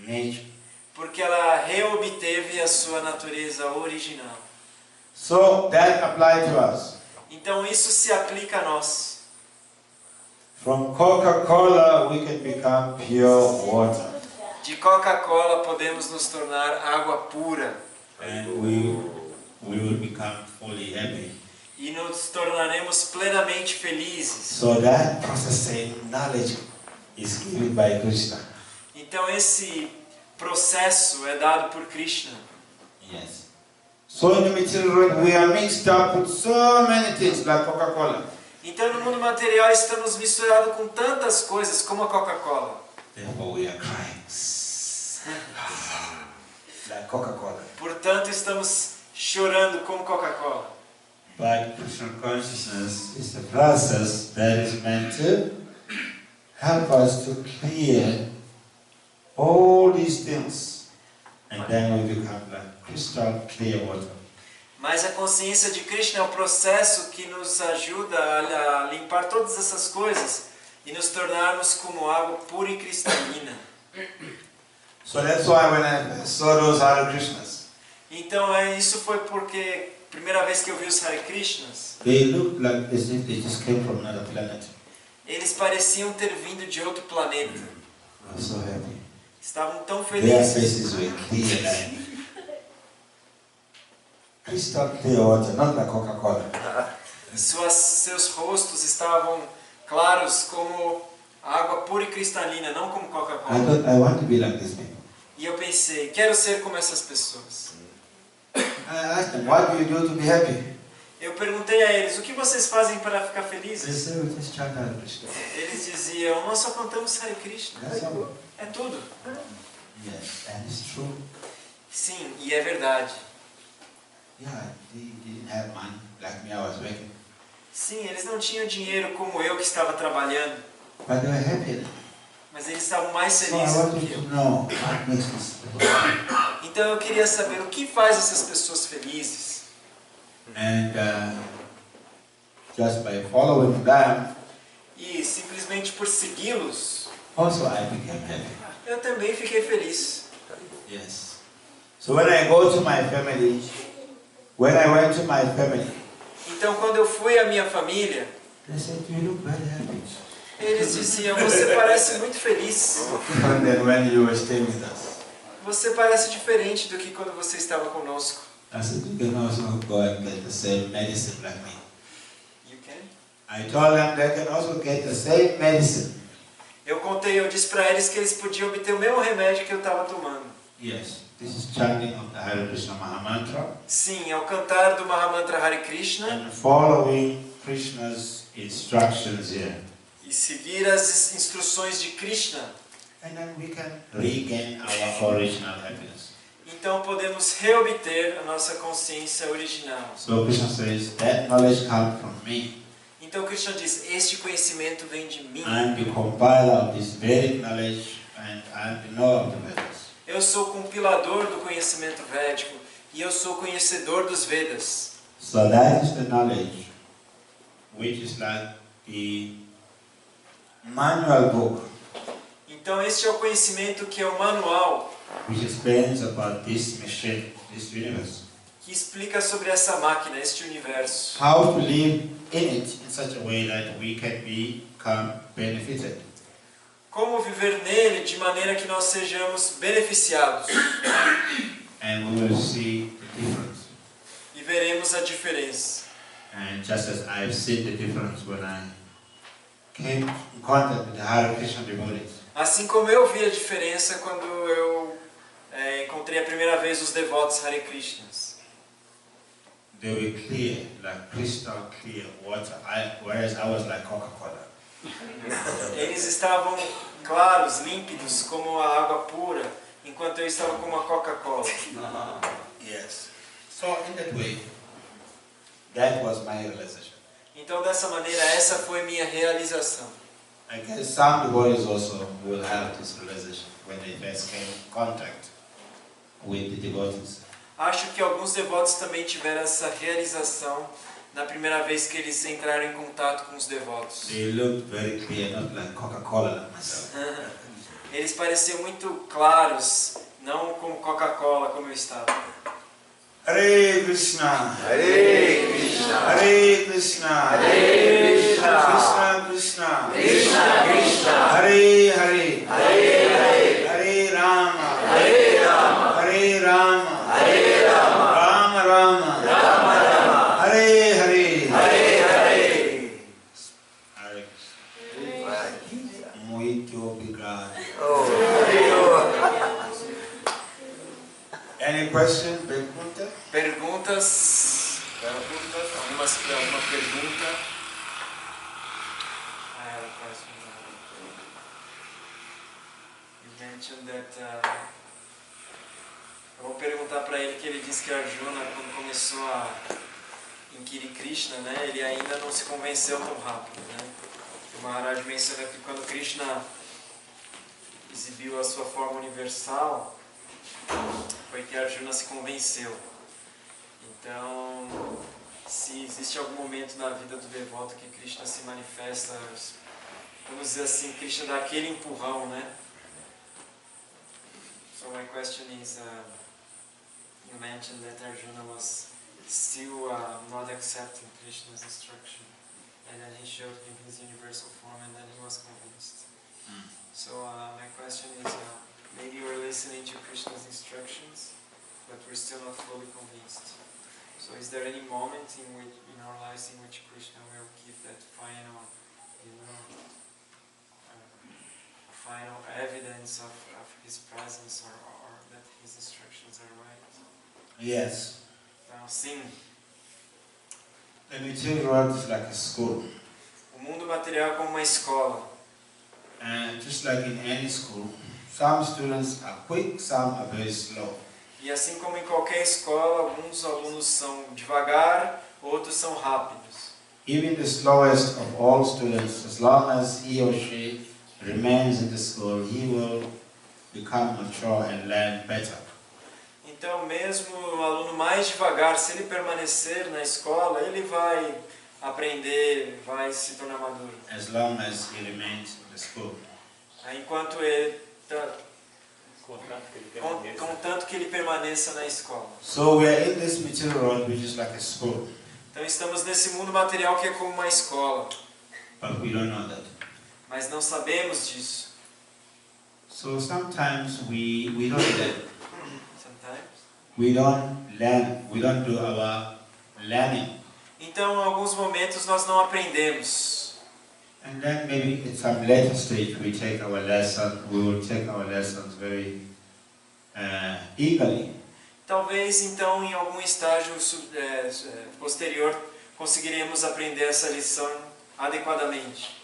nature. porque ela reobteve a sua natureza original. So that applies to us. Então isso se aplica a nós. From Coca-Cola we can become pure water. De Coca-Cola podemos nos tornar água pura And we will become fully happy. e nos tornaremos plenamente felizes. So that processing knowledge is given by Krishna. Então esse processo é dado por Krishna. Yes. So in the material world we are mixed up with so many things like Coca-Cola. Então no mundo material estamos misturados com tantas coisas como a Coca-Cola. Therefore we are crying. Like Coca-Cola. Portanto estamos chorando como Coca-Cola. But Krishna consciousness is the process that is meant to help us to clear all these things. And then we become like crystal clear water. Mas a consciência de Krishna é o processo que nos ajuda a limpar todas essas coisas e nos tornarmos como água pura e cristalina. So that's why when I saw those Hare Krishnas, Então isso foi porque primeira vez que eu vi os Hare Krishnas, they looked like as if they just came from another planet. eles pareciam ter vindo de outro planeta. I was so happy. Estavam tão Their felizes. faces were clear like crystal clear water, not like Coca-Cola. Seus rostos estavam claros como água pura e cristalina, não como I Coca-Cola. thought I want to be like these people. E eu pensei, quero ser como essas pessoas. I asked them, what do you do to be happy? Eu perguntei a eles, o que vocês fazem para ficar They felizes? said, we just chant Hare Krishna. Eles diziam, nós só cantamos Hare Krishna. That's all. É tudo. Yes, and it's true. Sim, e é verdade. Yeah, they didn't have money like me, I was working. Sim, eles não tinham dinheiro como eu que estava trabalhando, But they were happy. mas eles estavam mais So I felizes do wanted que eu. to know what makes this people happy. Então eu queria saber o que faz essas pessoas felizes. And just by following them, E simplesmente por segui-los, also I became happy. eu também fiquei feliz. Yes. So when I go to my family, when I went to my family, Então quando eu fui à minha família, they said, you look very happy. eles diziam, você parece muito feliz. Different than when you were staying with us. Você parece diferente do que quando você estava conosco. I said, you can also go and get the same medicine like me. You can? I told them they can also get the same medicine. Eu disse para eles que eles podiam obter o mesmo remédio que eu estava tomando. Yes, this is chanting of the Hare Krishna Mahamantra Sim, ao cantar do Mahamantra Hare Krishna and following Krishna's instructions here. e seguir as instruções de Krishna, And then we can regain our original happiness. então podemos reobter a nossa consciência original. So Krishna says, that knowledge comes from me. Então Krishna diz, este conhecimento vem de mim. I'm the compiler of this Vedic knowledge and I'm the knower of the Vedas. Eu sou compilador do conhecimento védico e eu sou conhecedor dos Vedas. So that is the knowledge, which is like the manual book Então este é o conhecimento que é o manual which explains about this machine, this universe. que explica sobre essa máquina, este universo. How to live in it in such a way that we can become benefited. Como viver nele de maneira que nós sejamos beneficiados. And we will see the difference. E veremos a diferença. And just as I've seen the difference when I came in contact with the Hare Krishna devotees. Assim como eu vi a diferença quando eu encontrei a primeira vez os devotos Hare Krishnas. They were clear, like crystal clear water, whereas I was like Coca-Cola. Eles estavam claros, límpidos, como a água pura, enquanto eu estava como a Coca-Cola. Yes. So in that way, that was my realization. Então dessa maneira, essa foi minha realização. I guess some devotees also will have this realization when they first came in contact with the devotees. Acho que alguns devotos também tiveram essa realização na primeira vez que eles entraram em contato com os devotos. They looked very clear, not like Coca-Cola like myself. Eles pareciam muito claros, não como Coca-Cola como eu estava. Hare Krishna, Hare Krishna, Hare Krishna, Hare Krishna, Krishna Krishna, Krishna Krishna, Hare Hare, Hare Hare, Hare Rama, Hare Rama, Hare Rama, Hare Rama, Rama Rama, Rama Rama, Hare Hare, Hare Hare. Hare Krishna. Muito obrigado. Oh, Hare. Any question? Pergunta? Perguntas? Alguma pergunta? I have a question. You mentioned that. Eu vou perguntar para ele que ele disse que Arjuna, quando começou a inquirir Krishna, né, ele ainda não se convenceu tão rápido, né? O Maharaj menciona que quando Krishna exibiu a sua forma universal, foi que Arjuna se convenceu. Então, se existe algum momento na vida do devoto que Krishna se manifesta, vamos dizer assim, Krishna dá aquele empurrão, né? So my question is, you mentioned that Arjuna was still not accepting Krishna's instruction, and then he showed him his universal form, and then he was convinced. So my question is, maybe we're listening to Krishna's instructions, but we're still not fully convinced. So is there any moment in our lives in which Krishna will give that final, final evidence of his presence or that his instructions are right? Yes. Now, sim. The material world is like a school. O mundo material é como uma escola. And just like in any school, some students are quick, some are very slow. E assim como em qualquer escola, alguns alunos são devagar, outros são rápidos. Even the slowest of all students, as long as he or she remains in the school, he will become mature and learn better. Então, mesmo o aluno mais devagar, se ele permanecer na escola, ele vai aprender, vai se tornar maduro. As long as he remains in the school. Enquanto ele contanto que ele permaneça na escola. So we are in this material world, which is like a school. Então estamos nesse mundo material que é como uma escola. But we don't know that. Mas não sabemos disso. So sometimes we don't learn. Sometimes. We don't learn. We don't do our learning. Então, em alguns momentos nós não aprendemos. And then maybe at some later stage we take our lesson. We will take our lessons very eagerly. Talvez então em algum estágio posterior conseguiremos aprender essa lição adequadamente.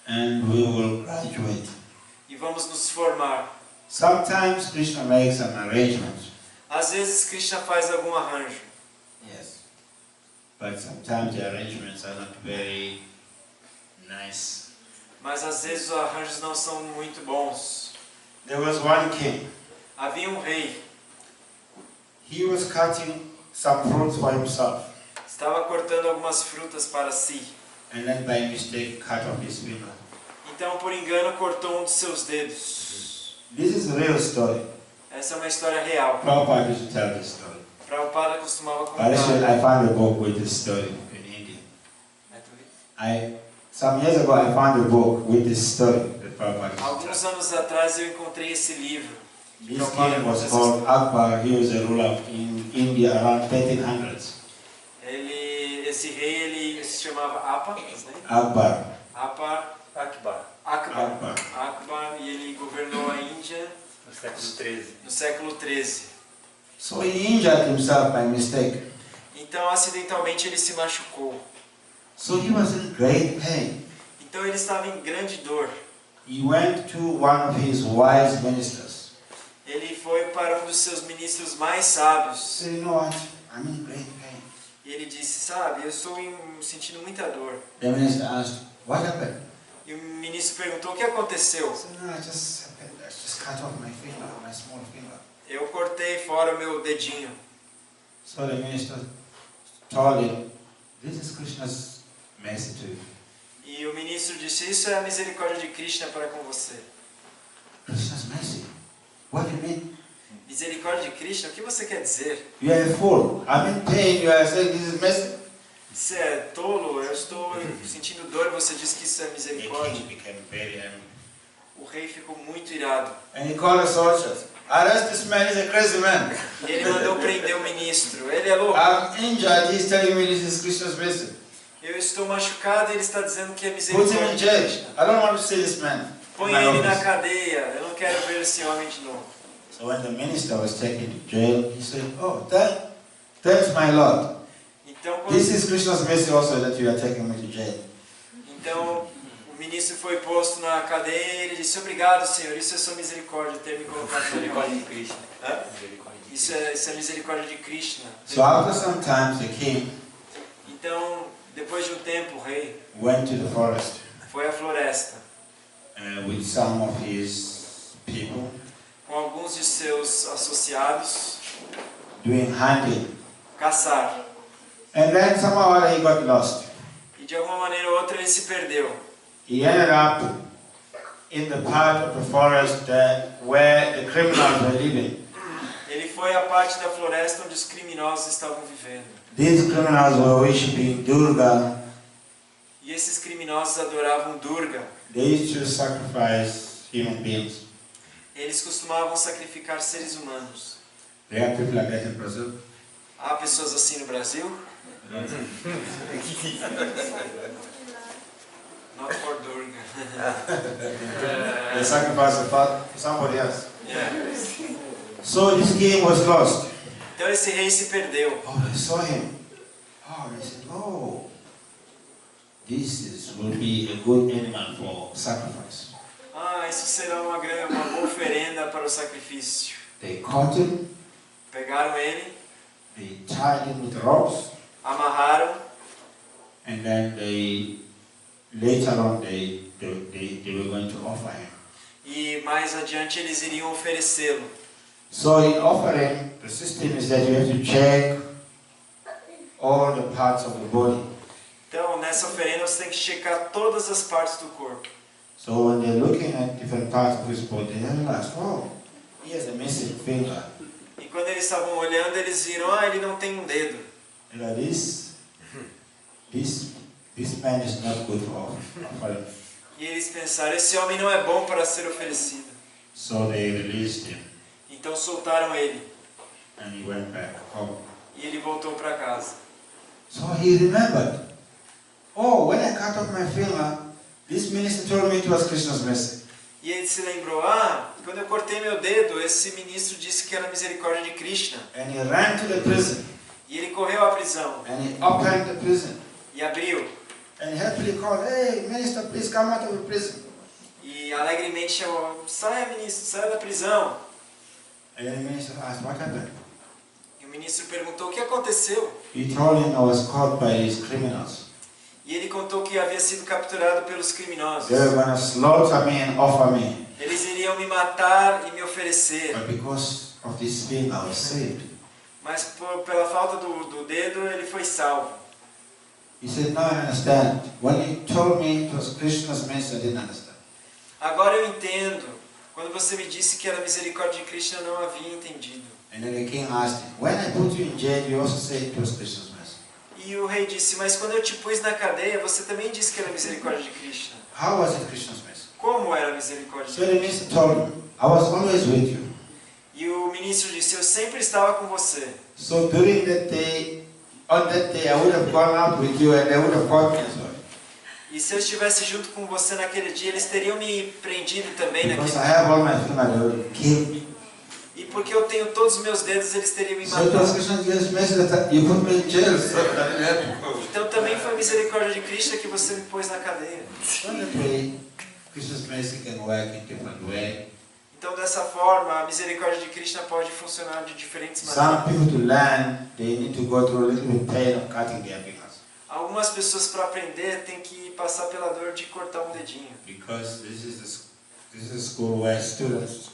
And we will graduate. E vamos nos formar. Sometimes Krishna makes some arrangements. Às vezes Krishna faz algum arranjo. Yes. But sometimes the arrangements are not very nice. Mas às vezes os arranjos não são muito bons. There was one king. Havia um rei. He was cutting some fruits for himself. Estava cortando algumas frutas para si. And then by mistake cut off his finger. Então, por engano, cortou um dos seus dedos. This is a real story. Essa é uma história real. Prabhupada used to tell this story. Prabhupada costumava But actually, contar. I found a book with this story in India. Some years ago, I found a book with this story that Prabhupada used to Alguns tell. anos atrás eu encontrei esse livro. This king was called Akbar. He was a ruler in India around 1300s. Esse rei ele se chamava Apa, né? Akbar. Akbar. Akbar, e ele governou a Índia No século XIII. no século 13. So he injured himself by mistake. Então, acidentalmente, ele se machucou. So he was in great pain. Então, ele estava em grande dor. He went to one of his wise ministers. Ele foi para um dos seus ministros mais sábios. He said, you know what? I'm in great pain. E ele disse, sabe, eu estou sentindo muita dor. The minister asked, what happened? E o ministro perguntou, o que aconteceu? He said, no, I just cut off my finger, my small finger. Eu cortei fora o meu dedinho. So the minister told him, this is Krishna's mercy to you. E o ministro disse, isso é a misericórdia de Krishna para com você. Krishna's mercy? What do you mean? Misericórdia de Krishna? O que você quer dizer? You are a fool. I'm in pain. You are saying this is mercy. Você é tolo? Eu estou sentindo dor e você diz que isso é The misericórdia. king became very angry. O rei ficou muito irado. And he called the soldiers. Arrest this man, he's a crazy man. E ele mandou prender o ministro. Ele é louco. I'm injured, he's telling me this is Krishna's mercy. Eu estou machucado e ele está dizendo que é Put him misericórdia in de jail. Krishna. I don't want to see this man. Põe in my ele na office. cadeia. Eu não quero ver esse homem de novo. So when the minister was taken to jail, he said, oh, thanks my Lord. Então, This is Krishna's mercy also that you are taking me to jail. então o ministro foi posto na cadeia e ele disse, obrigado, Senhor, isso é sua misericórdia, ter me colocado na Misericórdia cadeia. de Krishna. Hã? Misericórdia de Isso é misericórdia de Krishna. So after some time, the king Então, depois de um tempo, o rei went to the forest foi à floresta with some of his people com alguns de seus associados doing hunting. caçar. And then somehow or other he got lost. E de alguma maneira ou outra ele se perdeu. He ended up in the part of the forest where the criminals were living. Ele foi à parte da floresta onde os criminosos estavam vivendo. These criminals were worshipping Durga. E esses criminosos adoravam Durga. They used to sacrifice human beings. Eles costumavam sacrificar seres humanos. There are people like that in Brazil. Há pessoas assim no Brasil? Not for Durga. They sacrifice a part for somebody else. Yeah. So this king was lost. Então esse rei se perdeu. Oh, they saw him. Oh, they said, oh, will be a good animal for sacrifice. Isso será uma boa oferenda para o sacrifício. They caught him. Pegaram ele, They tied him with ropes. amarraram, And then later on they were going to offer him. e mais adiante eles iriam oferecê-lo. So in offering, the system is that you have to check all the parts of the body. Então, nessa oferenda você tem que checar todas as partes do corpo. So when they're looking at different parts of his body, they realize, oh, he has a missing finger. E quando eles estavam olhando, eles viram, ele não tem um dedo. You know, this man is not good for offering. E eles pensaram, esse homem não é bom para ser oferecido. So they released him Então soltaram ele. and he went back home. E ele voltou para casa. So he remembered, oh, when I cut off my finger, this minister told me it was Krishna's mercy. E ele se lembrou, quando eu cortei meu dedo, esse ministro disse que era misericórdia de Krishna. And he ran to the prison E ele correu à prisão and he opened the prison. e abriu. And he happily called, hey, minister, please come out of the prison. E alegremente chamou, saia ministro, saia da prisão. And then the minister asked, what happened? E o ministro perguntou, o que aconteceu? He told him I was caught by these criminals. E ele contou que havia sido capturado pelos criminosos. They were going to slaughter me and offer me. Eles iriam me matar e me oferecer. But because of this thing, I was saved. Mas pela falta do dedo, ele foi salvo. He said, now I understand. When you told me it was Krishna's mercy, I didn't understand. Agora eu entendo. Quando você me disse que era misericórdia de Krishna, eu não havia entendido. And then the king asked him, when I put you in jail, you also said it was Krishna's mercy. E o rei disse, mas quando eu te pus na cadeia, você também disse que era misericórdia de Krishna. How was it Krishna's mercy? Como era a misericórdia So de the Krishna? minister told him, I was always with you. E o ministro disse, eu sempre estava com você. So during that day, on that day, I would have gone out with you and they would have caught me as well. E se eu estivesse junto com você naquele dia, eles teriam me prendido também Because naquele I dia. have all my fingers, they would have killed me. E porque eu tenho todos os meus dedos, eles teriam me So it was matado. Krishna's mercy that you put me in jail, so I didn't have to go. Então também foi misericórdia de Krishna que você me pôs na cadeia. So that way, Krishna's mercy can work in different way. Então dessa forma, a misericórdia de Krishna pode funcionar de diferentes Some maneiras. people to learn, they need to go through a little bit pain of cutting their fingers. Algumas pessoas para aprender têm que passar pela dor de cortar um dedinho. Because this is a school where students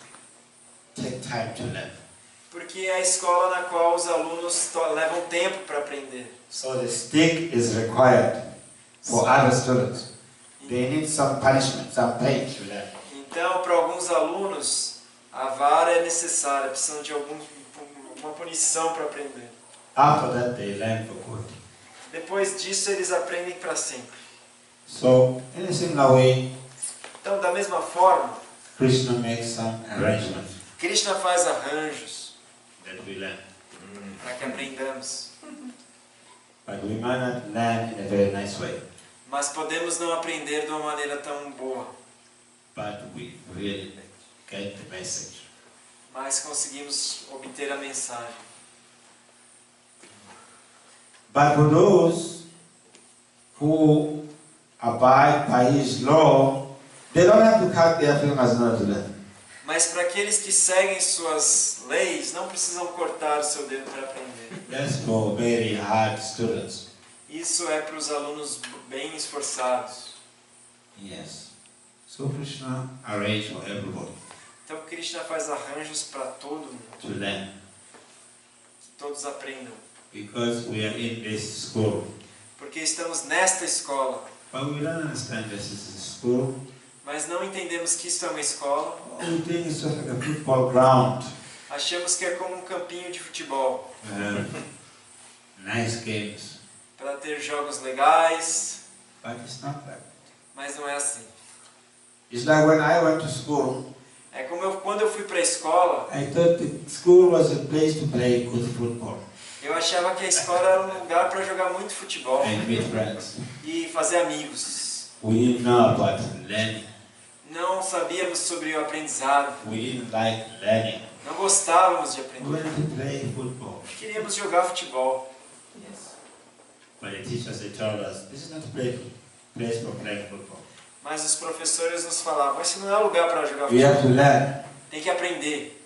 take time to learn. Porque é a escola na qual os alunos levam tempo para aprender. So the stick is required for other students. They need some punishment, some pain to learn. Então, para alguns alunos, a vara é necessária, precisam de uma punição para aprender. After that, they learn for good. Depois disso, eles aprendem para sempre. So, in a similar way, Então, da mesma forma, Krishna makes some arrangements Krishna faz arranjos that we learn. para que aprendamos. But we might not learn in a very nice way. Mas podemos não aprender de uma maneira tão boa. But we really get the message. Mas conseguimos obter a mensagem. But for those who abide by His law, they don't have to cut their fingers in order to learn. Mas para aqueles que seguem suas leis, não precisam cortar o seu dedo para aprender. That's for very hard students. Isso é para os alunos bem esforçados. Yes. So Krishna arranged for everybody Então Krishna faz arranjos para todo mundo, to learn. que todos aprendam. Because we are in this school. Porque estamos nesta escola, But we don't understand this is a school. mas não entendemos que isso é uma escola. We think it's just like a football ground. Achamos que é como um campinho de futebol, Nice games. para ter jogos legais, But it's not like that. mas não é assim. It's like when I went to school, É como quando eu fui para a escola, I thought the school was a place to play good football eu achava que a escola era um lugar para jogar muito futebol and meet friends. e fazer amigos. We didn't know about learning. Não sabíamos sobre o aprendizado, We didn't like learning. não gostávamos de We aprender. wanted to play football. Queríamos jogar futebol. But the teachers, they told us, this is not a place for playing football. Mas os professores nos falavam, esse não é lugar para jogar We have to futebol, learn. tem que aprender.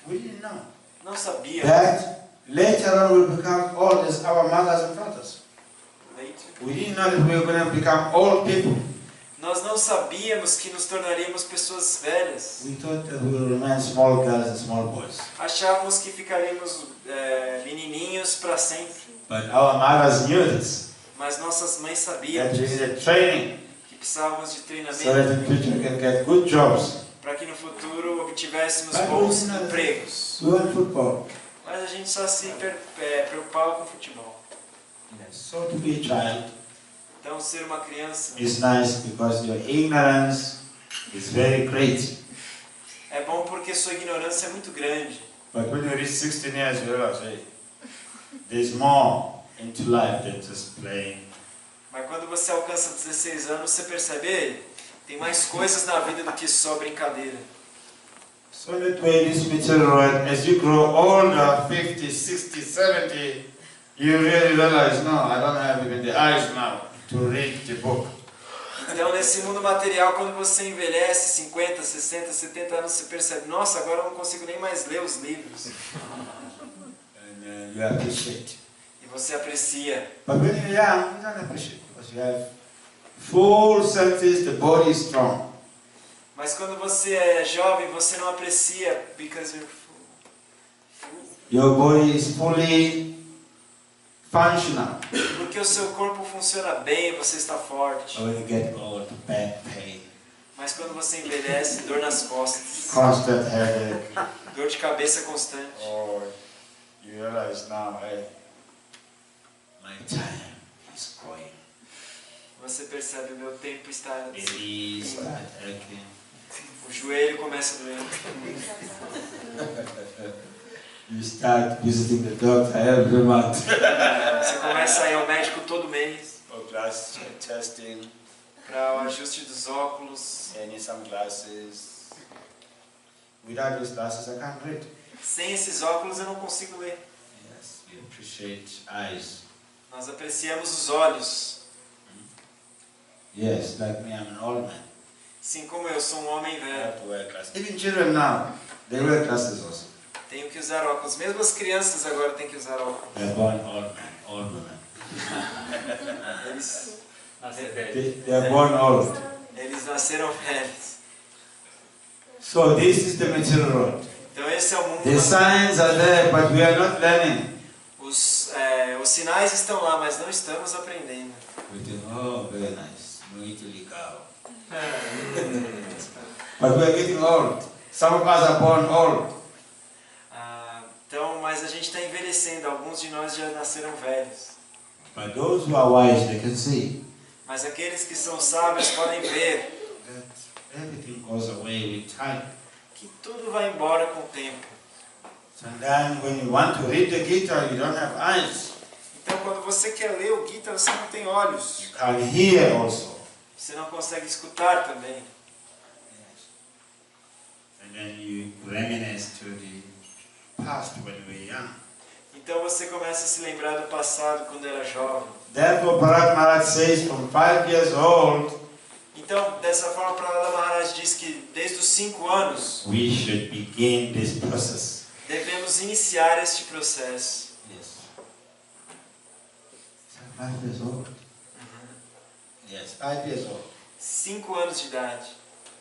We didn't know. Não sabia. That later on will become old as our mothers and fathers. We didn't know that we were going to become old people. Nós não sabíamos que nos tornaríamos pessoas velhas. We thought that we would remain small girls and small boys. Achávamos que ficaríamos menininhos para sempre. But our mothers knew this. Mas nossas mães sabiam That we needed training que precisávamos de so that treinamento in future we can get good jobs. para que no futuro obtivéssemos Mas bons não- empregos. We want football. Mas a gente só se preocupava com futebol. So to be a child Então ser uma criança is nice because your ignorance is very great. é bom porque sua ignorância é muito grande. But when you reach 16 years, you realize, hey, there's more into life than just playing. Mas quando você alcança 16 anos, você percebe, "Ei, tem mais coisas na vida do que só brincadeira." So that way, this material world, as you grow older, 50, 60, 70, you really realize, no, I don't have even the eyes now to read the book. Então, nesse mundo material, quando você envelhece 50, 60, 70 anos, você percebe, nossa, agora eu não consigo nem mais ler os livros. And you appreciate. E você aprecia. But when you're young, you don't appreciate because you have full senses, the body is strong. Mas quando você é jovem, você não aprecia, because you're full. Your body is fully functional. Porque o seu corpo funciona bem, você está forte. But when you get old, back pain, Mas quando você envelhece, dor nas costas, constant headache. dor de cabeça constante. Oh, you realize now, hey, my time is going. Você percebe, o meu tempo está... It start aching. O joelho começa a doer. You start visiting the doctor every month. Você começa a ir ao médico todo mês For glass testing, para o ajuste dos óculos. I need some glasses. Without these glasses, I can't read. Sem esses óculos eu não consigo ler. Yes, we appreciate eyes. Nós apreciamos os olhos. Yes, like me, I'm an old man. Assim como eu sou um homem I velho, have to wear glasses. Even children now, they wear glasses also. tenho que usar óculos. Mesmo as crianças agora têm que usar óculos. They're born old men, old women. Eles, Nascer velho. They are born old. eles nasceram velhos. So this is the material world. Então esse é o mundo. The signs are there, but we are not learning. Os sinais estão lá, mas não estamos aprendendo. We think, oh, very nice, muito legal. But we are getting old. Some of us are born old. Então, mas a gente está envelhecendo. Alguns de nós já nasceram velhos. But those who are wise, they can see Mas aqueles que são sábios podem ver that everything goes away with time. que tudo vai embora com o tempo. Sometimes when you want to read the Gita, you don't have eyes. Então, quando você quer ler o Gita, você não tem olhos. You can't hear also. Você não consegue escutar também. And then you reminisce to the past when you were young. Então você começa a se lembrar do passado quando era jovem. Therefore, Bharat Maharaj says from 5 years old, Então, dessa forma, Prahlada Maharaj diz que desde os 5 anos we should begin this process. devemos iniciar este processo. Yes. 5 years old. Yes, 5 years old. 5 anos de idade.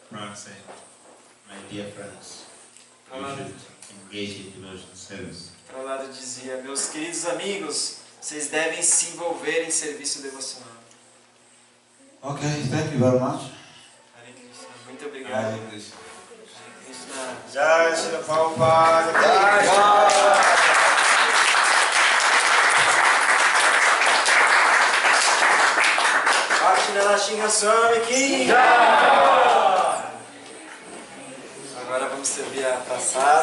Maharaj said, my dear friends, you should engage in devotional service. Prahlada dizia: meus queridos amigos, vocês devem se envolver em serviço devocional. Okay, thank you very much. Hare Krishna. Muito obrigado. Hare Krishna. Hare Krishna. Jai Shri Prabhupada. Jai Shri Bhaktivinoda Singha Swami Ki. Agora vamos servir a passada.